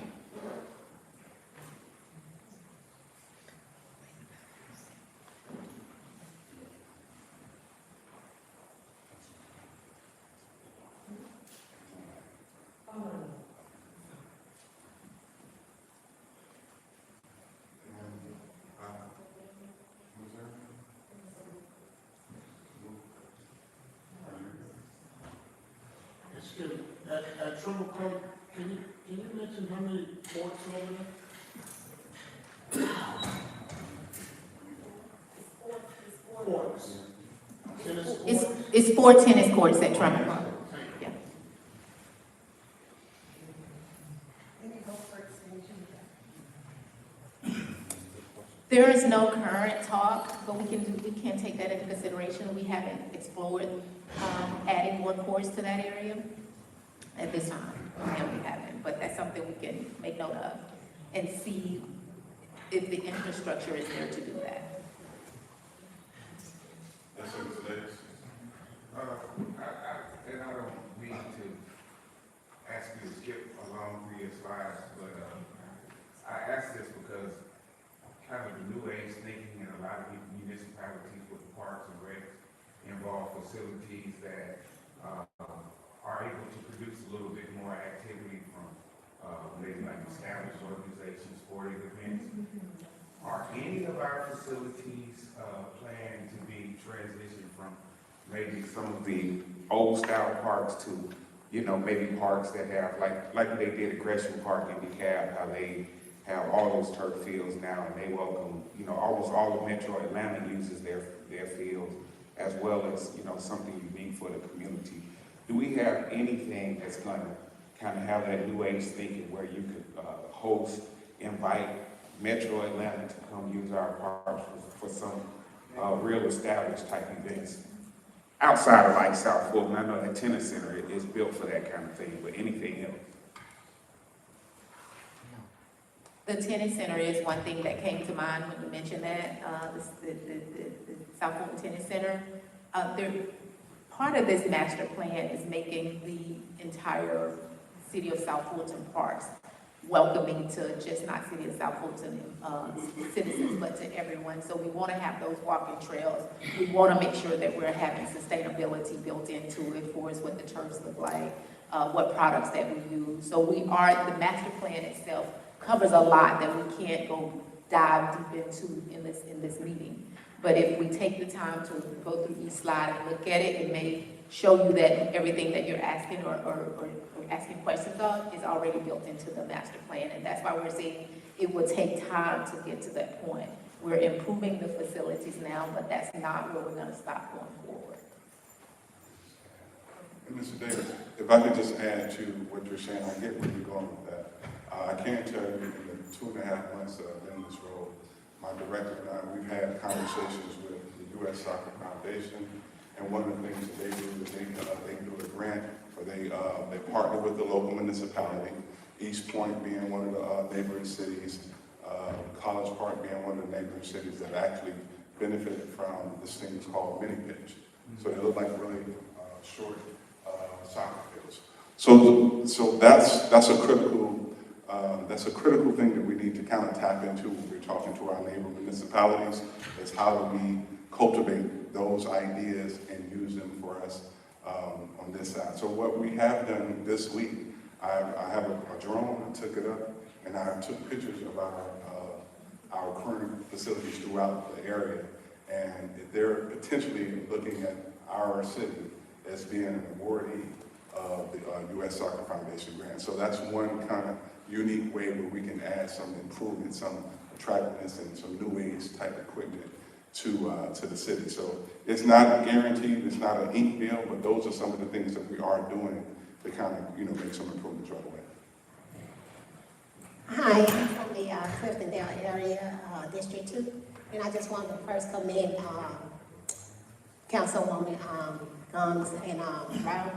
excuse me, at Trimble Park, can you mention how many courts are over there? Courts. Tennis courts? It's 4 tennis courts at Trumbull Park. Yeah. There is no current talk, but we can take that into consideration. We haven't explored, adding more courts to that area at this time. We haven't, but that's something we can make note of and see if the infrastructure is there to do that. Yes, sir, Mr. Davis. And I don't mean to ask you to skip along through your slides, but I ask this because kind of the new age thinking in a lot of municipalities with parks and recs involve facilities that are able to produce a little bit more activity from maybe like established organizations, sporting events. Are any of our facilities planned to be transitioned from maybe some of the old style parks to, you know, maybe parks that have, like they did at Gresham Park in DeKalb, how they have all those turf fields now, and they welcome, you know, almost all of Metro Atlanta uses their fields, as well as, you know, something unique for the community. Do we have anything that's going to kind of have that new age thinking where you could invite Metro Atlanta to come use our parks for some real established type events? Outside of like South Fulton, I know that tennis center is built for that kind of thing, but anything else? The tennis center is one thing that came to mind when you mentioned that, the South Fulton Tennis Center. Part of this master plan is making the entire city of South Fulton parks welcoming to just not city of South Fulton citizens, but to everyone. So we want to have those walking trails. We want to make sure that we're having sustainability built into it for us, what the turfs look like, what products that we use. So the master plan itself covers a lot that we can't go dive deep into in this meeting. But if we take the time to go through each slide and look at it, it may show you that everything that you're asking or asking questions of is already built into the master plan. And that's why we're saying it will take time to get to that point. We're improving the facilities now, but that's not where we're going to stop going forward. And Mr. Davis, if I could just add to what you're saying, I get where you're going with that. I can tell you in the 2.5 months that I've been in this role, my director and I, we've had conversations with the U.S. Soccer Foundation, and one of the things that they do is they do a grant, or they partner with the local municipality, East Point being one of the neighboring cities, College Park being one of the neighboring cities that actually benefited from this thing called mini pitch. So they look like really short soccer fields. So that's a critical thing that we need to kind of tap into when we're talking to our neighbor municipalities, is how do we cultivate those ideas and use them for us on this side. So what we have done this week, I have a drone, I took it up, and I took pictures of our current facilities throughout the area, and they're potentially looking at our city as being an awardee of the U.S. Soccer Foundation grant. So that's one kind of unique way where we can add some improvement, some attractiveness, and some new age type equipment to the city. So it's not guaranteed, it's not an ink bill, but those are some of the things that we are doing to kind of, make some improvements right away. Hi, I'm from the Cliftondale area, District 2, and I just wanted to first commend Councilwoman Guns and Brown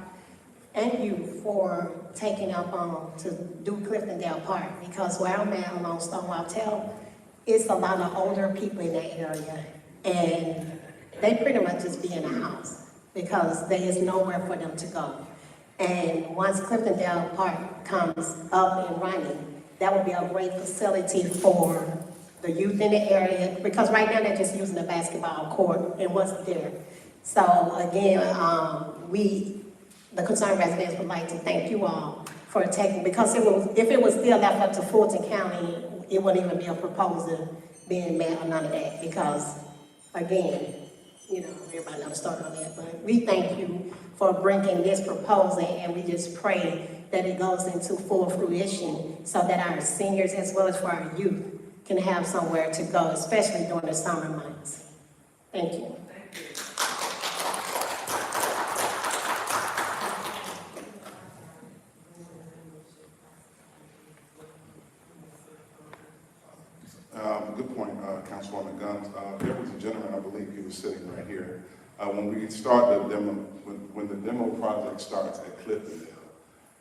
and you for taking up to do Cliftondale Park, because where I'm at along Stonewall Tail, it's a lot of older people in that area, and they pretty much just be in a house because there is nowhere for them to go. And once Cliftondale Park comes up and running, that would be a great facility for the youth in the area, because right now they're just using the basketball court and what's there. So again, the concerned residents would like to thank you all for taking, because if it was still left up to Fulton County, it wouldn't even be a proposal being made or none of that, because again, you know, everybody knows the story on that, but we thank you for bringing this proposal, and we just pray that it goes into full fruition so that our seniors, as well as for our youth, can have somewhere to go, especially during the summer months. Thank you. Good point, Councilwoman Guns. There was a gentleman, I believe he was sitting right here. When we start the demo, when the demo project starts at Cliftondale,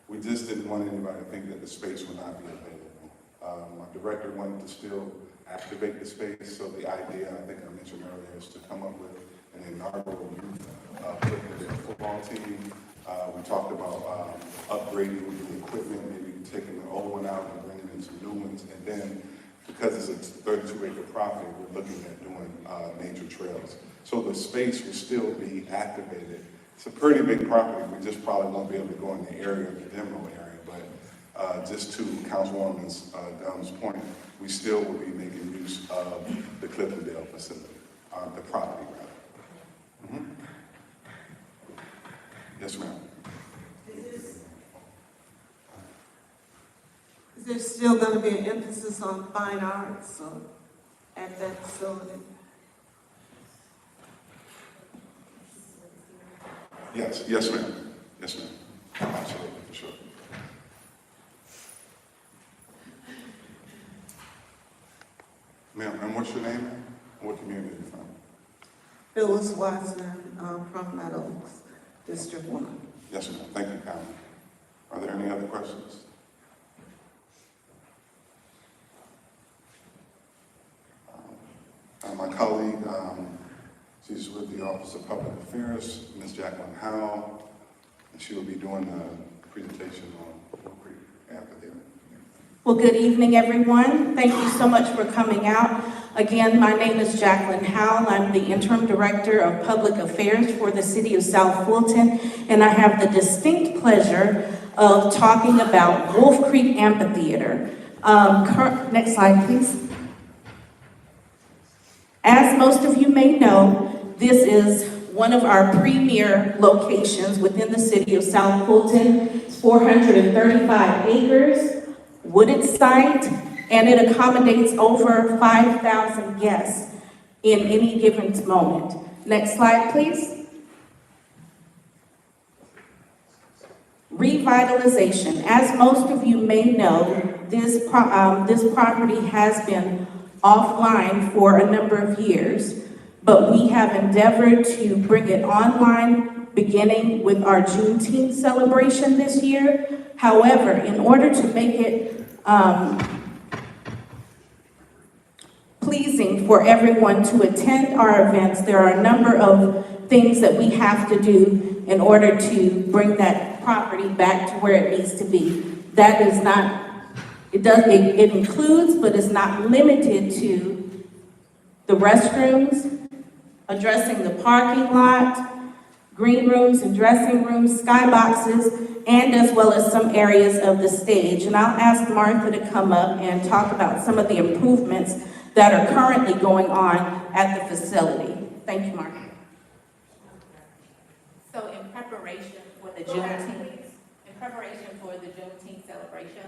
we just didn't want anybody to think that the space would not be available. My director wanted to still activate the space, so the idea, I think I mentioned earlier, is to come up with an inaugural youth Cliftondale football team. We talked about upgrading the equipment, maybe taking the old one out and bringing in some new ones, and then because it's a 32-acre property, we're looking at doing nature trails. So the space will still be activated. It's a pretty big property. We just probably won't be able to go in the area of the demo area, but just to Councilwoman Gunn's point, we still will be making use of the Cliftondale facility, the property rather. Mm-hmm. Yes, ma'am. Is there still going to be an emphasis on fine arts at that facility? Yes, yes, ma'am. Yes, ma'am. Absolutely, for sure. Ma'am, and what's your name? What community are you from? Phyllis Watson from Meadows, District 1. Yes, ma'am. Thank you, kindly. Are there any other questions? My colleague, she's with the Office of Public Affairs, Ms. Jacqueline Howell, and she will be doing the presentation on Wolf Creek Amphitheater. Well, good evening, everyone. Thank you so much for coming out. Again, my name is Jacqueline Howell. I'm the Interim Director of Public Affairs for the City of South Fulton, and I have the distinct pleasure of talking about Wolf Creek Amphitheater. Next slide, please. As most of you may know, this is one of our premier locations within the City of South Fulton. It's 435 acres, wooded site, and it accommodates over 5,000 guests in any given moment. Next slide, please. Revitalization. As most of you may know, this property has been offline for a number of years, but we have endeavored to bring it online beginning with our Juneteenth celebration this year. However, in order to make it pleasing for everyone to attend our events, there are a number of things that we have to do in order to bring that property back to where it needs to be. That is not It includes, but is not limited to, the restrooms, addressing the parking lot, green rooms and dressing rooms, skyboxes, and as well as some areas of the stage. And I'll ask Martha to come up and talk about some of the improvements that are currently going on at the facility. Thank you, Martha. So in preparation for the Juneteenth celebration,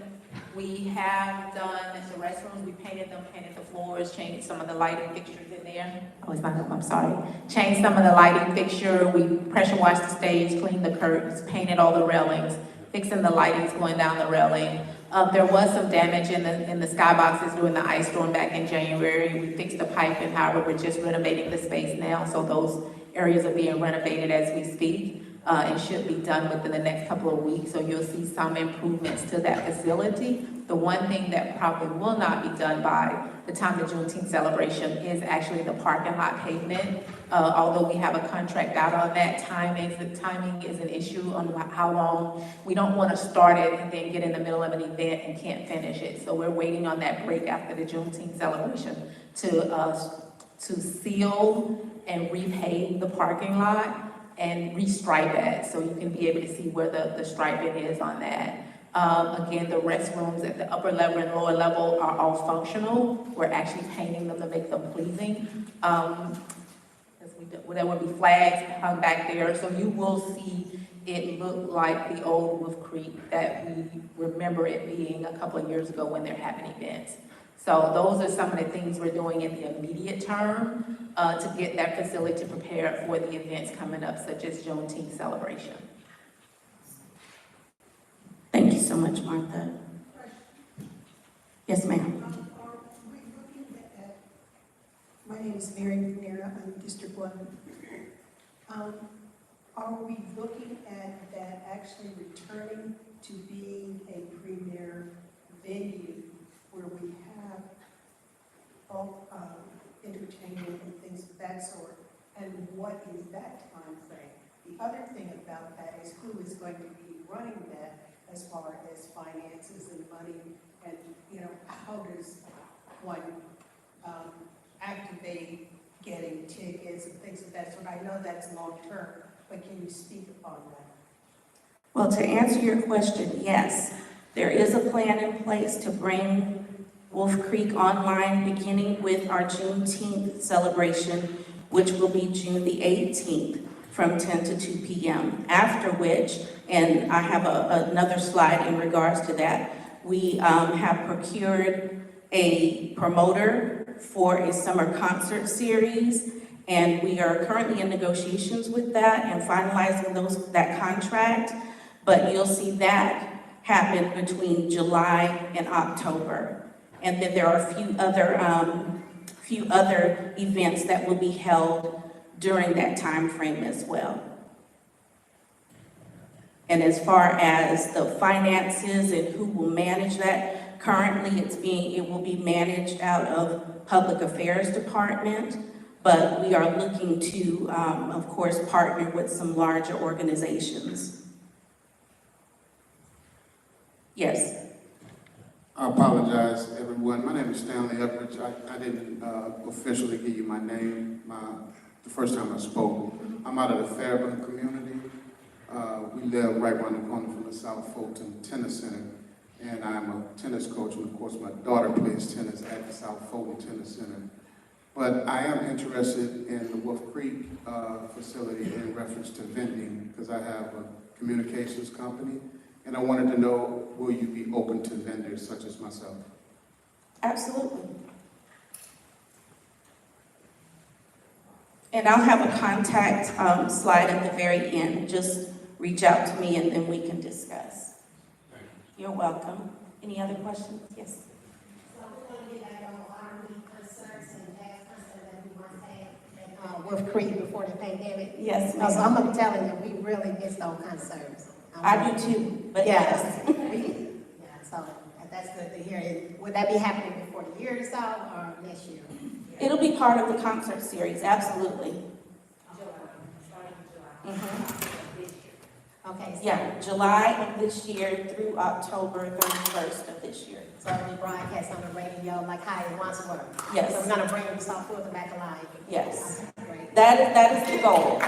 we have done the restrooms, we painted them, painted the floors, changed some of the lighting fixtures in there. Oh, it's not up, I'm sorry. Changed some of the lighting fixture, we pressure washed the stage, cleaned the curtains, painted all the railings, fixing the lightings going down the railing. There was some damage in the skyboxes during the ice storm back in January. We fixed the piping, however, we're just renovating the space now, so those areas are being renovated as we speak. And should be done within the next couple of weeks, so you'll see some improvements to that facility. The one thing that probably will not be done by the time the Juneteenth celebration is actually the parking lot pavement. Although we have a contract out on that, timing is an issue on how long. We don't want to start it and then get in the middle of an event and can't finish it. So we're waiting on that break after the Juneteenth celebration to seal and repave the parking lot and restripe that, so you can be able to see where the striping is on that. Again, the restrooms at the upper level and lower level are all functional. We're actually painting them to make them pleasing. As we there will be flags hung back there, so you will see it look like the old Wolf Creek that we remember it being a couple of years ago when they're having events. So those are some of the things we're doing in the immediate term to get that facility prepared for the events coming up, such as Juneteenth celebration. Thank you so much, Martha. Yes, ma'am. My name is Mary McNair, I'm District 1. Are we looking at that actually returning to being a premier venue where we have all entertainment and things of that sort? And what is that time frame? The other thing about that is who is going to be running that as far as finances and money, and how does one activate getting tickets and things of that sort? I know that's long term, but can you speak upon that? Well, to answer your question, yes, there is a plan in place to bring Wolf Creek online, beginning with our Juneteenth celebration, which will be June the 18th from 10 to 2 p.m. After which, and I have another slide in regards to that, we have procured a promoter for a summer concert series, and we are currently in negotiations with that and finalizing that contract, but you'll see that happen between July and October. And then there are a few other events that will be held during that time frame as well. And as far as the finances and who will manage that, currently it will be managed out of Public Affairs Department, but we are looking to, of course, partner with some larger organizations. Yes. I apologize, everyone. My name is Stanley Upridge. I didn't officially give you my name the first time I spoke. I'm out of the Fairburn community. We live right around the corner from the South Fulton Tennis Center, and I'm a tennis coach, and of course my daughter plays tennis at the South Fulton Tennis Center. But I am interested in the Wolf Creek facility in reference to vending, because I have a communications company, and I wanted to know, will you be open to vendors such as myself? Absolutely. And I'll have a contact slide at the very end. Just reach out to me and then we can discuss. You're welcome. Any other questions? Yes. So we're going to get back on R&B concerts and jazz concerts that we once had at Wolf Creek before the pandemic. Yes, Because ma'am. I'm telling you, we really miss those concerts. I do too, but Yes. yes. Yeah, so that's good to hear. Would that be happening before the year is out or next year? It'll be part of the concert series, absolutely. Okay. So Yeah, July of this year through October 31st of this year. So it'll be broadcast on the radio like how it once was. Yes. So we're gonna bring South Fulton back alive. Yes. Okay, great. That is the goal.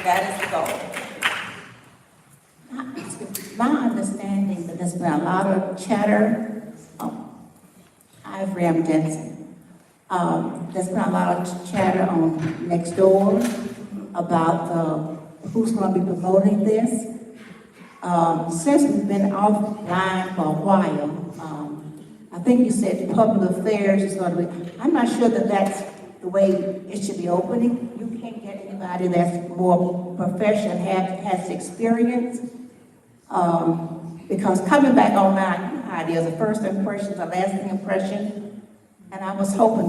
That is the goal. My understanding that there's been a lot of chatter, Ivory M. Denson. There's been a lot of chatter on next door about who's going to be promoting this. Since we've been offline for a while, I think you said public affairs is going to be, I'm not sure that that's the way it should be opening. You can't get anybody that's more professional, has experience. Because coming back on my idea, the first impression is a lasting impression, and I was hoping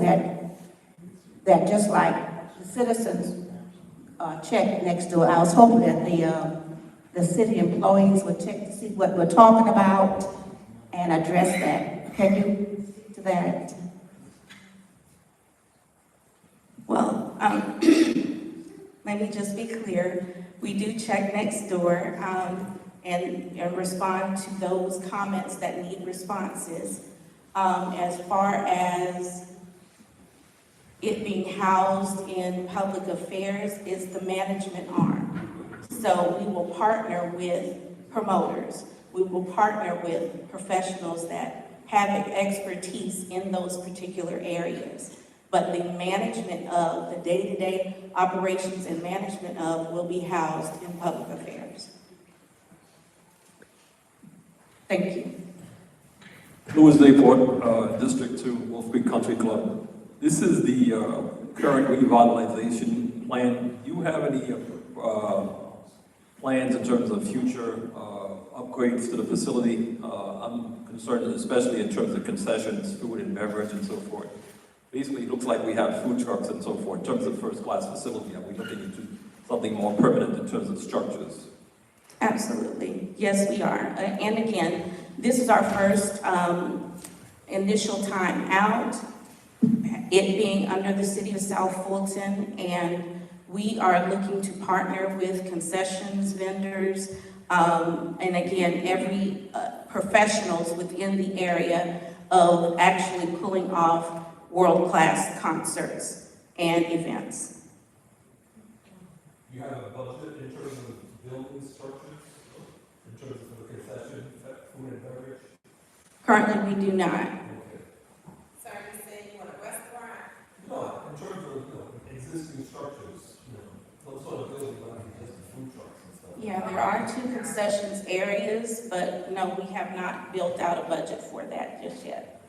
that just like the citizens check next door, I was hoping that the city employees would check to see what we're talking about and address that. Can you speak to that? Well, let me just be clear. We do check next door and respond to those comments that need responses. As far as it being housed in public affairs, is the management arm. So we will partner with promoters. We will partner with professionals that have expertise in those particular areas. but the management of, the day-to-day operations and management of will be housed in public affairs. Thank you. Louis Dayport, District 2, Wolf Creek Country Club. This is the current revitalization plan. Do you have any plans in terms of future upgrades to the facility? I'm concerned especially in terms of concessions, food and beverage and so forth. Basically, it looks like we have food trucks and so forth. In terms of first-class facility, are we looking into something more permanent in terms of structures? Absolutely. Yes, we are. And again, this is our first initial time out, it being under the city of South Fulton, and we are looking to partner with concessions vendors, and again, every professionals within the area of actually pulling off world-class concerts and events. You have a budget in terms of building structures, in terms of the concession, food and beverage? Currently, we do not. So are you saying you want a restaurant? No, in terms of existing structures, those sort of buildings, like just the food trucks and stuff. Yeah, there are 2 concessions areas, but no, we have not built out a budget for that just yet.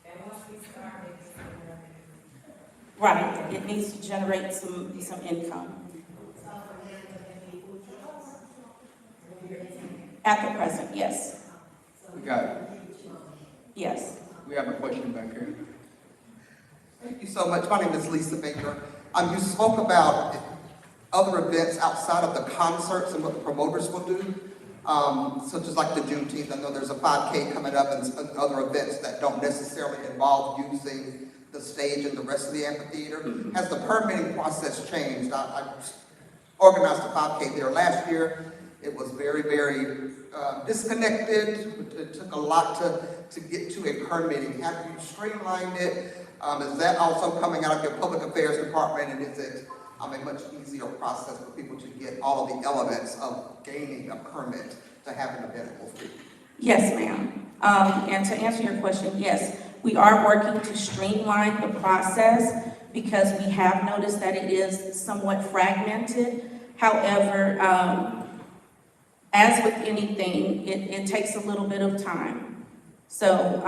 And once we start, maybe Right, it needs to generate some income. At the present, yes. We got it. Yes. We have a question back here. Thank you so much. My name is Lisa Baker. You spoke about other events outside of the concerts and what the promoters will do, such as like the Juneteenth. I know there's a 5K coming up and other events that don't necessarily involve using the stage and the rest of the amphitheater. Has the permitting process changed? I organized a 5K there last year. It was very, very disconnected. It took a lot to get to a permitting. Have you streamlined it? Is that also coming out of your public affairs department? And is it a much easier process for people to get all of the elements of gaining a permit to have an event at Wolf Creek? Yes, ma'am. And to answer your question, yes, we are working to streamline the process because we have noticed that it is somewhat fragmented. However, as with anything, it takes a little bit of time. So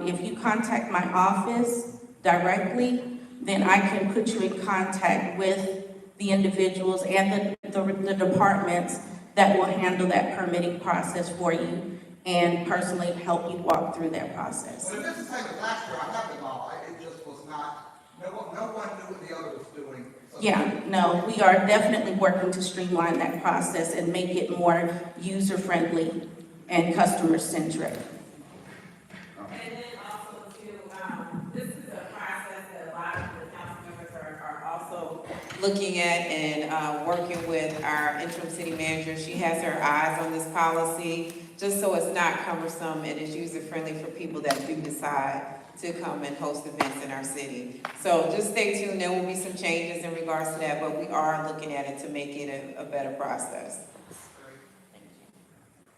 if you contact my office directly, then I can put you in contact with the individuals and the departments that will handle that permitting process for you and personally help you walk through that process. Well, if it's the same as last year, I have them all. It just was not, no one knew what the other was doing. So Yeah, no, we are definitely working to streamline that process and make it more user-friendly and customer-centric. And then also too, this is a process that a lot of the council members are also looking at and working with our interim city manager. She has her eyes on this policy, just so it's not cumbersome and it's user-friendly for people that do decide to come and host events in our city. So just stay tuned, there will be some changes in regards to that, but we are looking at it to make it a better process.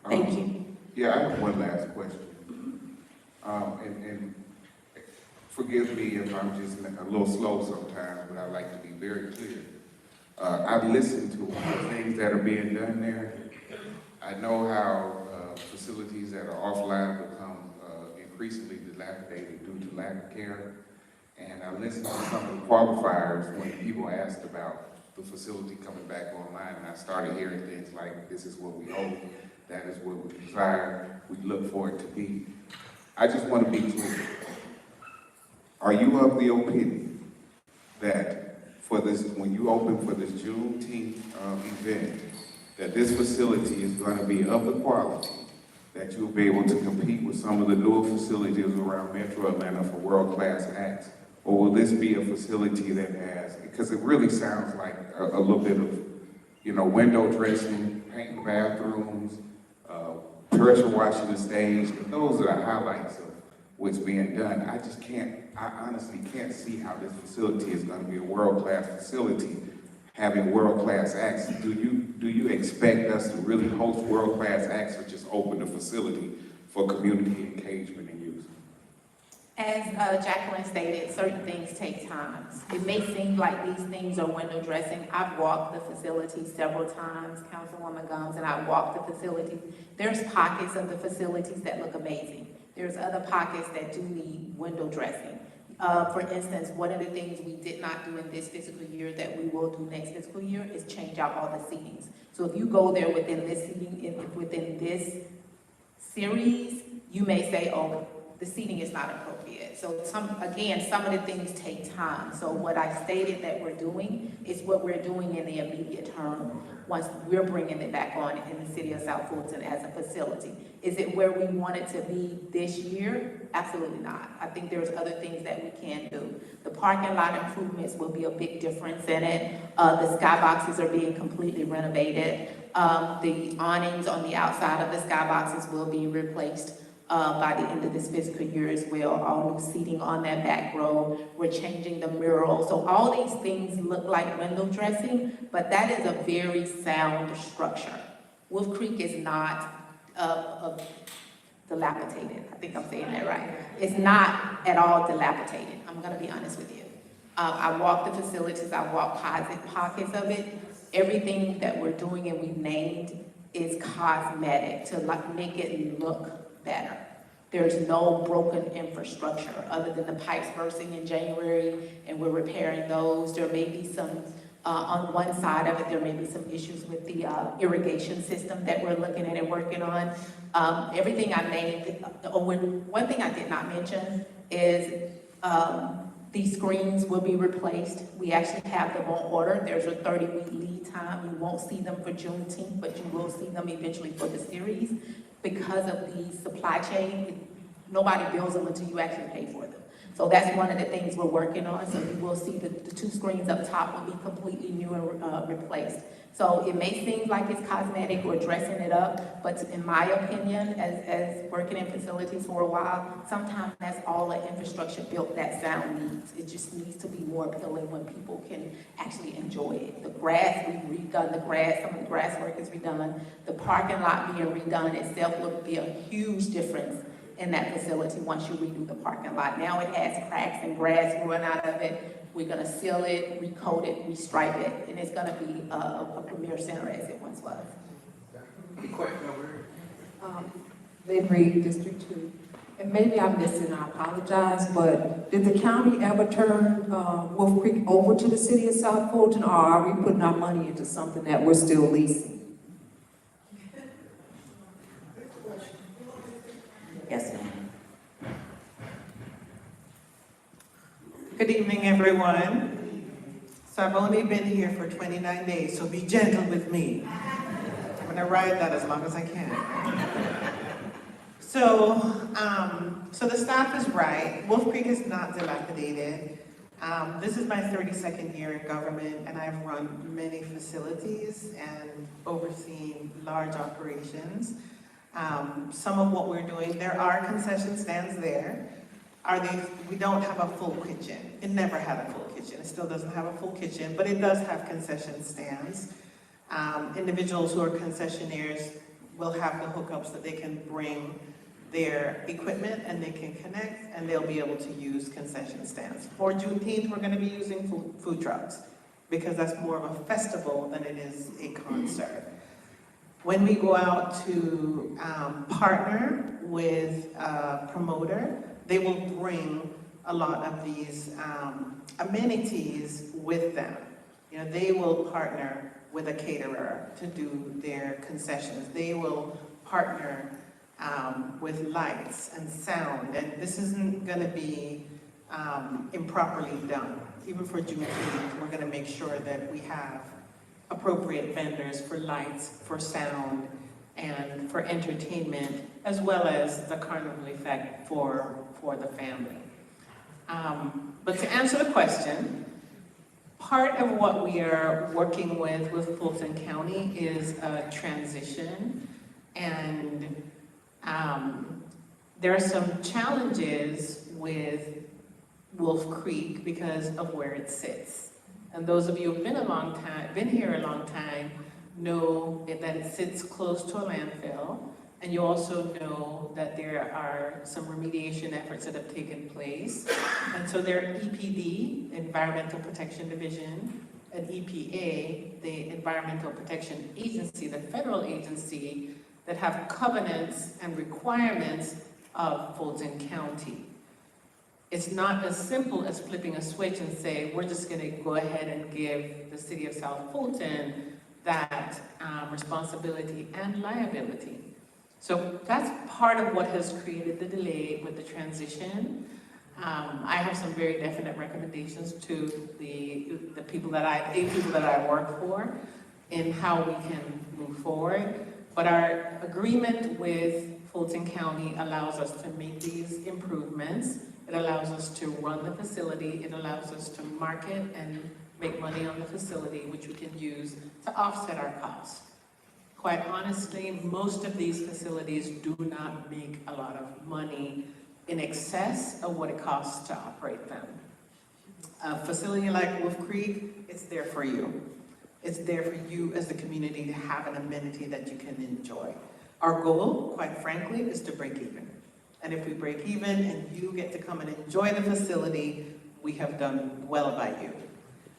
Thank you. Yeah, I have one last question. And forgive me if I'm just a little slow sometimes, but I like to be very clear. I've listened to all the things that are being done there. I know how facilities that are offline become increasingly dilapidated due to lack of care. And I listened to some of the qualifiers when people asked about the facility coming back online, and I started hearing things like, this is what we hope, that is what we desire, we look for it to be. I just want to be clear. Are you of the opinion that for this, when you open for this Juneteenth event, that this facility is going to be of the quality that you'll be able to compete with some of the newer facilities around Metro Atlanta for world-class acts? Or will this be a facility that has, because it really sounds like a little bit of, window dressing, painting bathrooms, pressure washing the stage, and those are the highlights of what's being done. I honestly can't see how this facility is going to be a world-class facility having world-class acts. Do you expect us to really host world-class acts or just open the facility for community engagement and use? As Jacqueline stated, certain things take time. It may seem like these things are window dressing. I've walked the facility several times, Councilwoman Gomes, and I've walked the facility. There's pockets of the facilities that look amazing. There's other pockets that do need window dressing. For instance, one of the things we did not do in this fiscal year that we will do next fiscal year is change out all the seatings. So if you go there within this seating, within this series, you may say, oh, the seating is not appropriate. So some of the things take time. So what I stated that we're doing is what we're doing in the immediate term once we're bringing it back on in the city of South Fulton as a facility. Is it where we want it to be this year? Absolutely not. I think there's other things that we can do. The parking lot improvements will be a big difference in it. The skyboxes are being completely renovated. The awnings on the outside of the skyboxes will be replaced by the end of this fiscal year as well. All new seating on that back row. We're changing the mural. So all these things look like window dressing, but that is a very sound structure. Wolf Creek is not dilapidated. I think I'm saying that right. It's not at all dilapidated. I'm gonna be honest with you. I walked the facilities, I walked pockets of it. Everything that we're doing and we've named is cosmetic to make it look better. There's no broken infrastructure other than the pipes bursting in January and we're repairing those. There may be some, on one side of it, there may be some issues with the irrigation system that we're looking at and working on. Everything I named, one thing I did not mention is these screens will be replaced. We actually have them on order. There's a 30-week lead time. You won't see them for Juneteenth, but you will see them eventually for the series. Because of the supply chain, nobody bills them until you actually pay for them. So that's one of the things we're working on. So you will see the two screens up top will be completely new and replaced. So it may seem like it's cosmetic or dressing it up, but in my opinion, as working in facilities for a while, sometimes that's all the infrastructure built that sound needs. It just needs to be more appealing when people can actually enjoy it. The grass, we've redone the grass, some of the grass work is redone. The parking lot being redone itself will be a huge difference in that facility once you redo the parking lot. Now it has cracks and grass growing out of it. We're gonna seal it, recoat it, restripe it, and it's gonna be a premier center as it once was. Lynn Reed, District 2. And maybe I missed it and I apologize, but did the county ever turn Wolf Creek over to the city of South Fulton, or are we putting our money into something that we're still leasing? Yes, ma'am. Good evening, everyone. So I've only been here for 29 days, so be gentle with me. I'm gonna ride that as long as I can. So the staff is right. Wolf Creek is not dilapidated. This is my 32nd year in government, and I've run many facilities and overseen large operations. Some of what we're doing, there are concession stands there. We don't have a full kitchen. It never had a full kitchen. It still doesn't have a full kitchen, but it does have concession stands. Individuals who are concessionaires will have the hookups that they can bring their equipment and they can connect and they'll be able to use concession stands. For Juneteenth, we're gonna be using food trucks because that's more of a festival than it is a concert. When we go out to partner with a promoter, they will bring a lot of these amenities with them. You know, they will partner with a caterer to do their concessions. They will partner with lights and sound, and this isn't gonna be improperly done. Even for Juneteenth, we're gonna make sure that we have appropriate vendors for lights, for sound, and for entertainment, as well as the carnival effect for the family. But to answer the question, part of what we are working with Fulton County is a transition, and there are some challenges with Wolf Creek because of where it sits. And those of you who've been here a long time, know that it sits close to a landfill. And you also know that there are some remediation efforts that have taken place. And so there are EPD, Environmental Protection Division, and EPA, the Environmental Protection Agency, the federal agency that have covenants and requirements of Fulton County. It's not as simple as flipping a switch and say, we're just gonna go ahead and give the city of South Fulton that responsibility and liability. So that's part of what has created the delay with the transition. I have some very definite recommendations to the people that I work for in how we can move forward. But our agreement with Fulton County allows us to make these improvements. It allows us to run the facility. It allows us to market and make money on the facility, which we can use to offset our costs. Quite honestly, most of these facilities do not make a lot of money in excess of what it costs to operate them. A facility like Wolf Creek, it's there for you. It's there for you as the community to have an amenity that you can enjoy. Our goal, quite frankly, is to break even. And if we break even and you get to come and enjoy the facility, we have done well by you.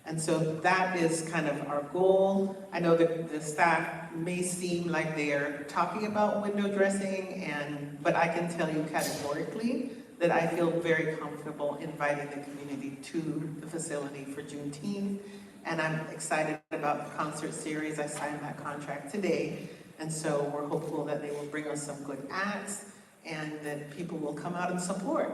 And so that is kind of our goal. I know that the staff may seem like they're talking about window dressing, but I can tell you categorically that I feel very comfortable inviting the community to the facility for Juneteenth. And I'm excited about the concert series. I signed that contract today. And so we're hopeful that they will bring us some good acts and that people will come out and support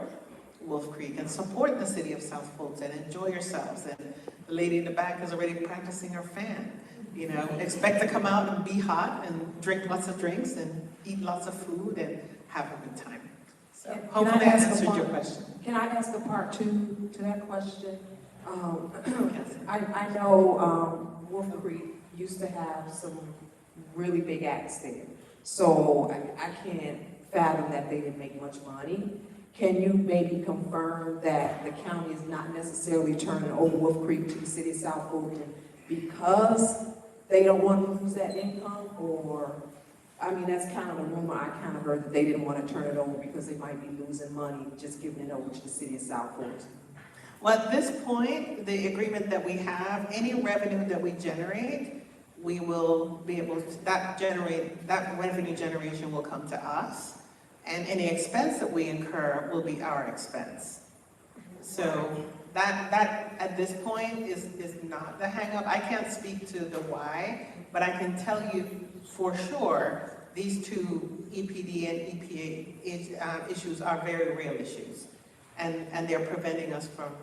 Wolf Creek and support the city of South Fulton. Enjoy yourselves. And the lady in the back is already practicing her fan. You know, expect to come out and be hot and drink lots of drinks and eat lots of food and have a good time. So hopefully I answered your question. Can I ask a part two to that question? I know Wolf Creek used to have some really big acts there. So I can't fathom that they didn't make much money. Can you maybe confirm that the county is not necessarily turning over Wolf Creek to the city of South Fulton because they don't want to lose that income? Or, I mean, that's kind of the rumor I kind of heard, that they didn't want to turn it over because they might be losing money just giving it over to the city of South Fulton. Well, at this point, the agreement that we have, any revenue that we generate, we will be able to, that revenue generation will come to us. And any expense that we incur will be our expense. So that at this point is not the hang up. I can't speak to the why, but I can tell you for sure, these two EPD and EPA issues are very real issues. And they're preventing us from,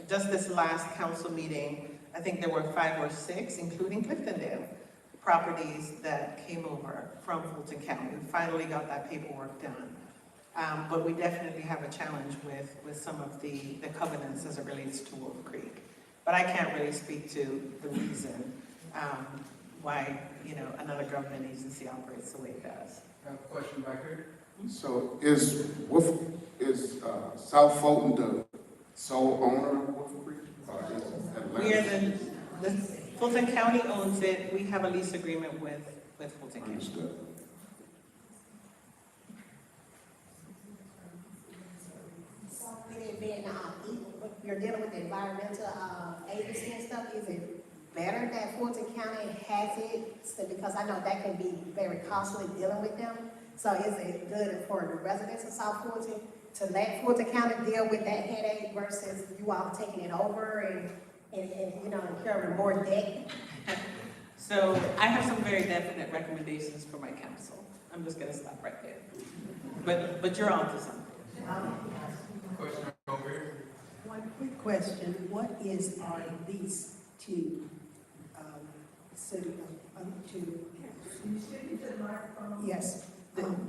just this last council meeting, I think there were 5 or 6, including Cliftondale, properties that came over from Fulton County. We finally got that paperwork done. But we definitely have a challenge with some of the covenants as it relates to Wolf Creek. But I can't really speak to the reason why, you know, another government agency operates the way it does. I have a question back here. So is South Fulton the sole owner of Wolf Creek? We are the Fulton County owns it. We have a lease agreement with Fulton County. Understood. You're dealing with the environmental agency and stuff, is it better that Fulton County has it? So, because I know that can be very costly dealing with them. So is it good for the residents of South Fulton to let Fulton County deal with that headache versus you all taking it over and you know, incurring more debt? So I have some very definite recommendations for my council. I'm just gonna stop right there. But you're on to something. Question over here. One quick question, what is our lease to city yes,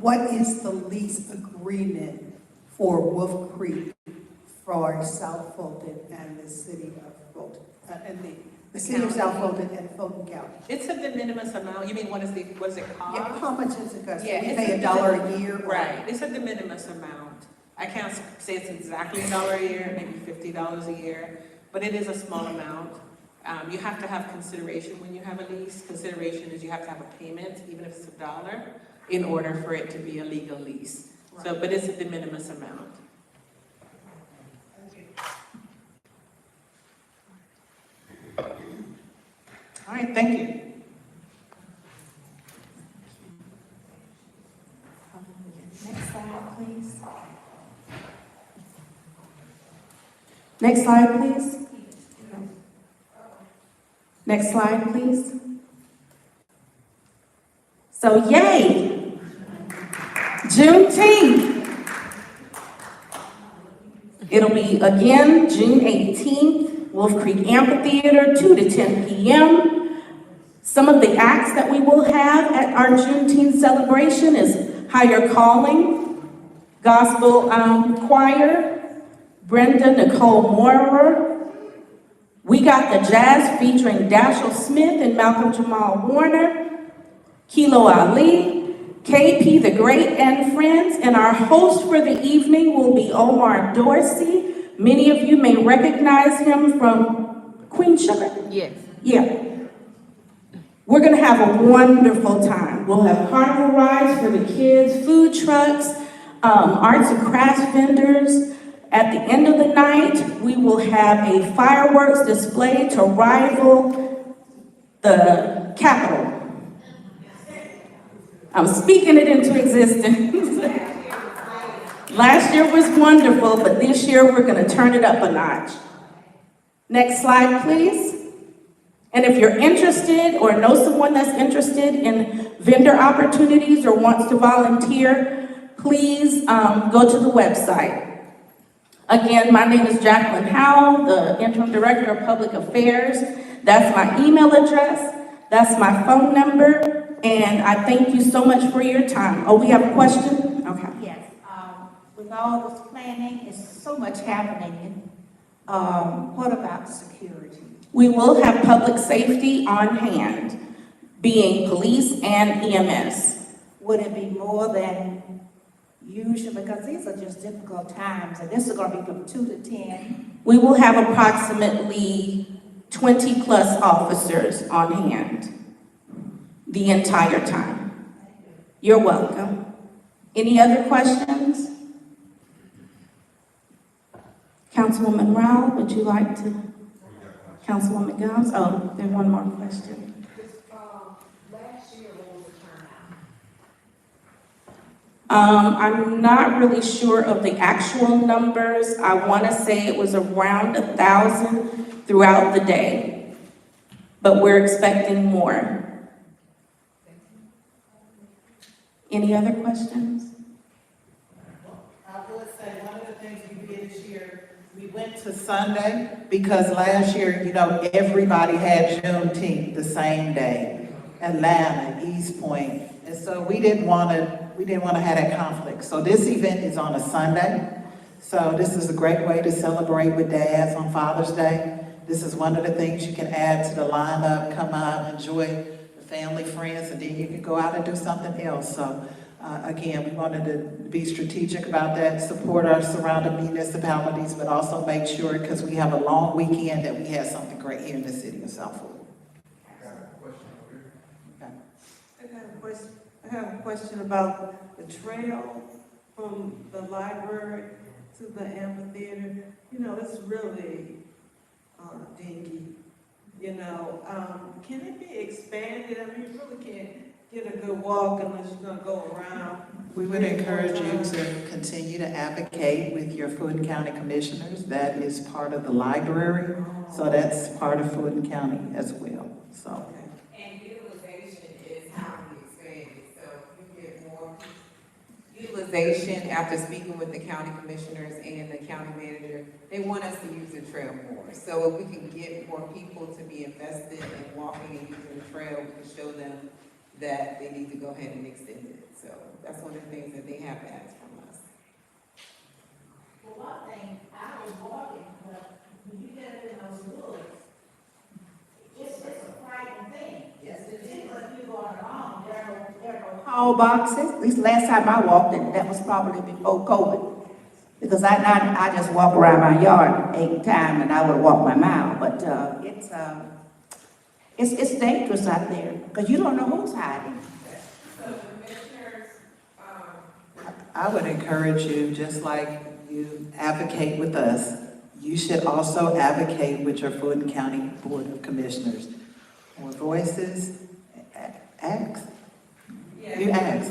what is the lease agreement for Wolf Creek for South Fulton and the city of Fulton, and the city of South Fulton and Fulton County? It's a de minimis amount. You mean what does it cost? Yeah, how much is it cost? Yeah, We it's pay $1 a year? Or? Right, it's a de minimis amount. I can't say it's exactly $1 a year, maybe $50 a year, but it is a small amount. You have to have consideration when you have a lease. Consideration is you have to have a payment, even if it's $1. in order for it to be a legal lease. So, but it's a de minimis amount. All right, thank you. Next slide, please. Next slide, please. Next slide, please. So yay! Juneteenth. It'll be again June 18th, Wolf Creek Amphitheater, 2 to 10 p.m. Some of the acts that we will have at our Juneteenth celebration is Higher Calling, Gospel Choir, Brenda Nicole Moorer. We got the jazz featuring Dashiell Smith and Malcolm Jamal Warner, Kilo Ali, KP the Great and Friends, and our host for the evening will be Omar Dorsey. Many of you may recognize him from Queen Sugar. Yes. Yeah. We're gonna have a wonderful time. We'll have carnival rides for the kids, food trucks, arts and crafts vendors. At the end of the night, we will have a fireworks display to rival the Capitol. I'm speaking it into existence. Last year was wonderful, but this year we're gonna turn it up a notch. Next slide, please. And if you're interested or know someone that's interested in vendor opportunities or wants to volunteer, please go to the website. Again, my name is Jacqueline Howell, the Interim Director of Public Affairs. That's my email address, that's my phone number, and I thank you so much for your time. Oh, we have a question? Okay. Yes, with all this planning, there's so much happening. What about security? We will have public safety on hand, being police and EMS. Would it be more than usual? Because these are just difficult times, and this is gonna be from 2 to 10. We will have approximately 20 plus officers on hand the entire time. You're welcome. Any other questions? Councilwoman Rao, would you like to? Councilwoman Gums? Oh, there's one more question. Last year, what was the turnout? I'm not really sure of the actual numbers. I want to say it was around 1,000 throughout the day, but we're expecting more. Any other questions? I would say one of the things we did this year, we went to Sunday because last year, everybody had Juneteenth the same day. Atlanta, East Point. And so we didn't want to have that conflict. So this event is on a Sunday. So this is a great way to celebrate with dads on Father's Day. This is one of the things you can add to the lineup, come out, enjoy the family, friends, and then you can go out and do something else. So again, we wanted to be strategic about that, support our surrounding municipalities, but also make sure, because we have a long weekend, that we have something great here in the city of South Florida. I have a question about the trail from the library to the amphitheater. It's really dingy. Can it be expanded? I mean, you really can't get a good walk unless you're gonna go around. We would encourage you to continue to advocate with your Fulton County commissioners. That is part of the library, so that's part of Fulton County as well, so. And utilization is how we expand it, so you get more utilization after speaking with the county commissioners and the county manager. They want us to use the trail more. So if we can get more people to be invested in walking and using the trail, we can show them that they need to go ahead and extend it. So that's one of the things that they have asked from us. Well, one thing, I was walking, but when you get up in those woods, it's a frightening thing. Yes, particularly if you're going along, there are no call boxes. At least last time I walked, and that was probably before COVID. Because I just walk around my yard 8 times and I would walk my mile, but it's dangerous out there because you don't know who's hiding. So the commissioners I would encourage you, just like you advocate with us, you should also advocate with your Fulton County Board of Commissioners. More voices, ask. You ask.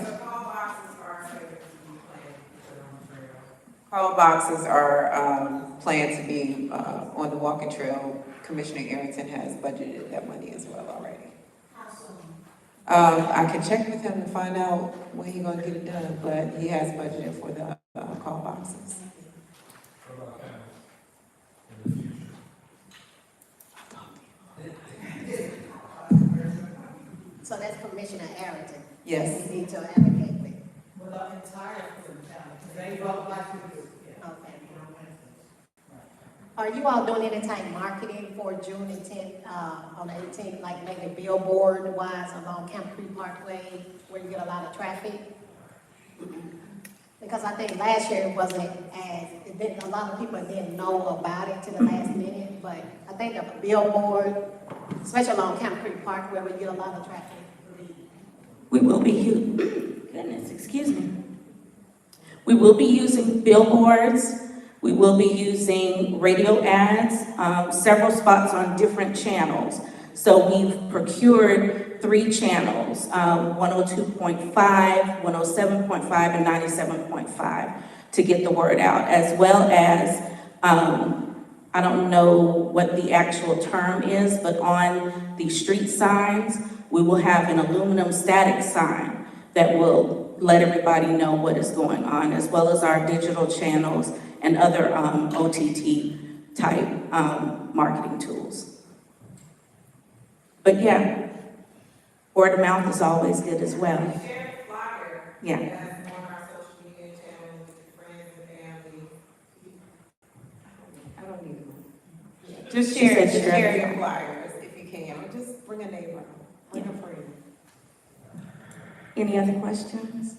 Call boxes are planned to be on the walking trail. Commissioner Arrington has budgeted that money as well already. I can check with him to find out when he's gonna get it done, but he has budgeted for the call boxes. So that's Commissioner Arrington. Yes. We need to advocate with. Well, the entire Fulton County, because they vote like we do. Okay. Are you all doing any type of marketing for June the 10th, on the 18th, like maybe billboard wise along Camp Creek Parkway, where you get a lot of traffic? Because I think last year it wasn't a lot of people didn't know about it to the last minute, but I think the billboard, especially along Camp Creek Parkway, where we get a lot of traffic. We will be, goodness, excuse me. We will be using billboards. We will be using radio ads, several spots on different channels. So we've procured 3 channels, 102.5, 107.5, and 97.5 to get the word out, as well as, I don't know what the actual term is, but on the street signs, we will have an aluminum static sign that will let everybody know what is going on, as well as our digital channels and other OTT type marketing tools. But yeah, word of mouth is always good as well. Share the flyer. Yeah. That's on our social media channels with your friends and family. I don't need one. Just She share, said share share. your flyers if you can, or just bring a neighbor, bring a friend. Any other questions?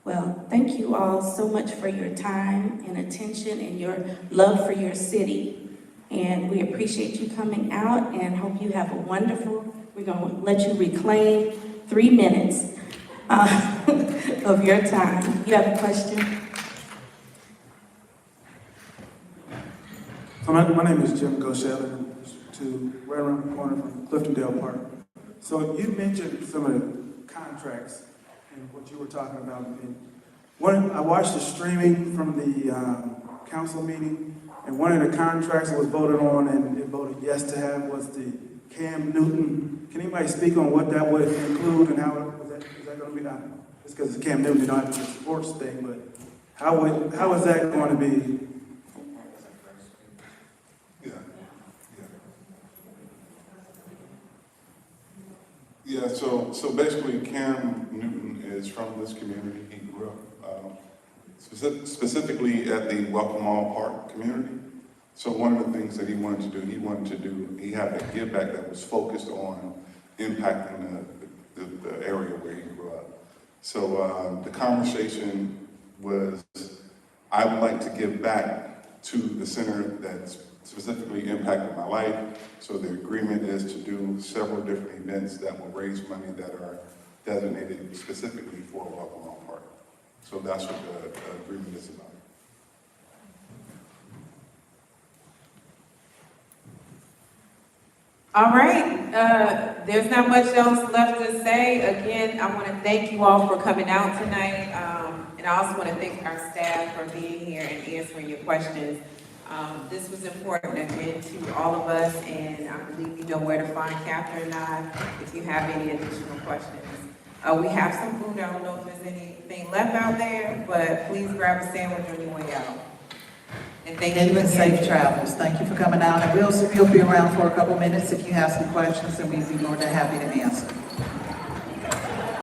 Well, thank you all so much for your time and attention and your love for your city. And we appreciate you coming out and hope you have a wonderful, we're going to let you reclaim 3 minutes of your time. You have a question? So my name is Jim Goshell, right around the corner from Cliftondale Park. So you mentioned some of the contracts and what you were talking about. And I watched the streaming from the council meeting, and one of the contracts that was voted on and it voted yes to have was the Cam Newton. Can anybody speak on what that would include and how is that going to be done? Just because it's Cam Newton, you don't have to do a sports thing, but how is that going to be? Yeah, so basically Cam Newton is from this community. He grew up specifically at the Welcome All Park community. So one of the things that he he had a give back that was focused on impacting the area where he grew up. So the conversation was, I would like to give back to the center that's specifically impacted my life. So the agreement is to do several different events that will raise money that are designated specifically for Welcome All Park. So that's what the agreement is about. All right, there's not much else left to say. Again, I want to thank you all for coming out tonight. And I also want to thank our staff for being here and answering your questions. This was important again to all of us, and I believe you know where to find Catherine and I if you have any additional questions. We have some food. I don't know if there's anything left out there, but please grab a sandwich on your way out. And thank you And safe travels. Thank you for coming out, and we'll be around for a couple minutes if you have some questions, and we'd be more than happy to answer.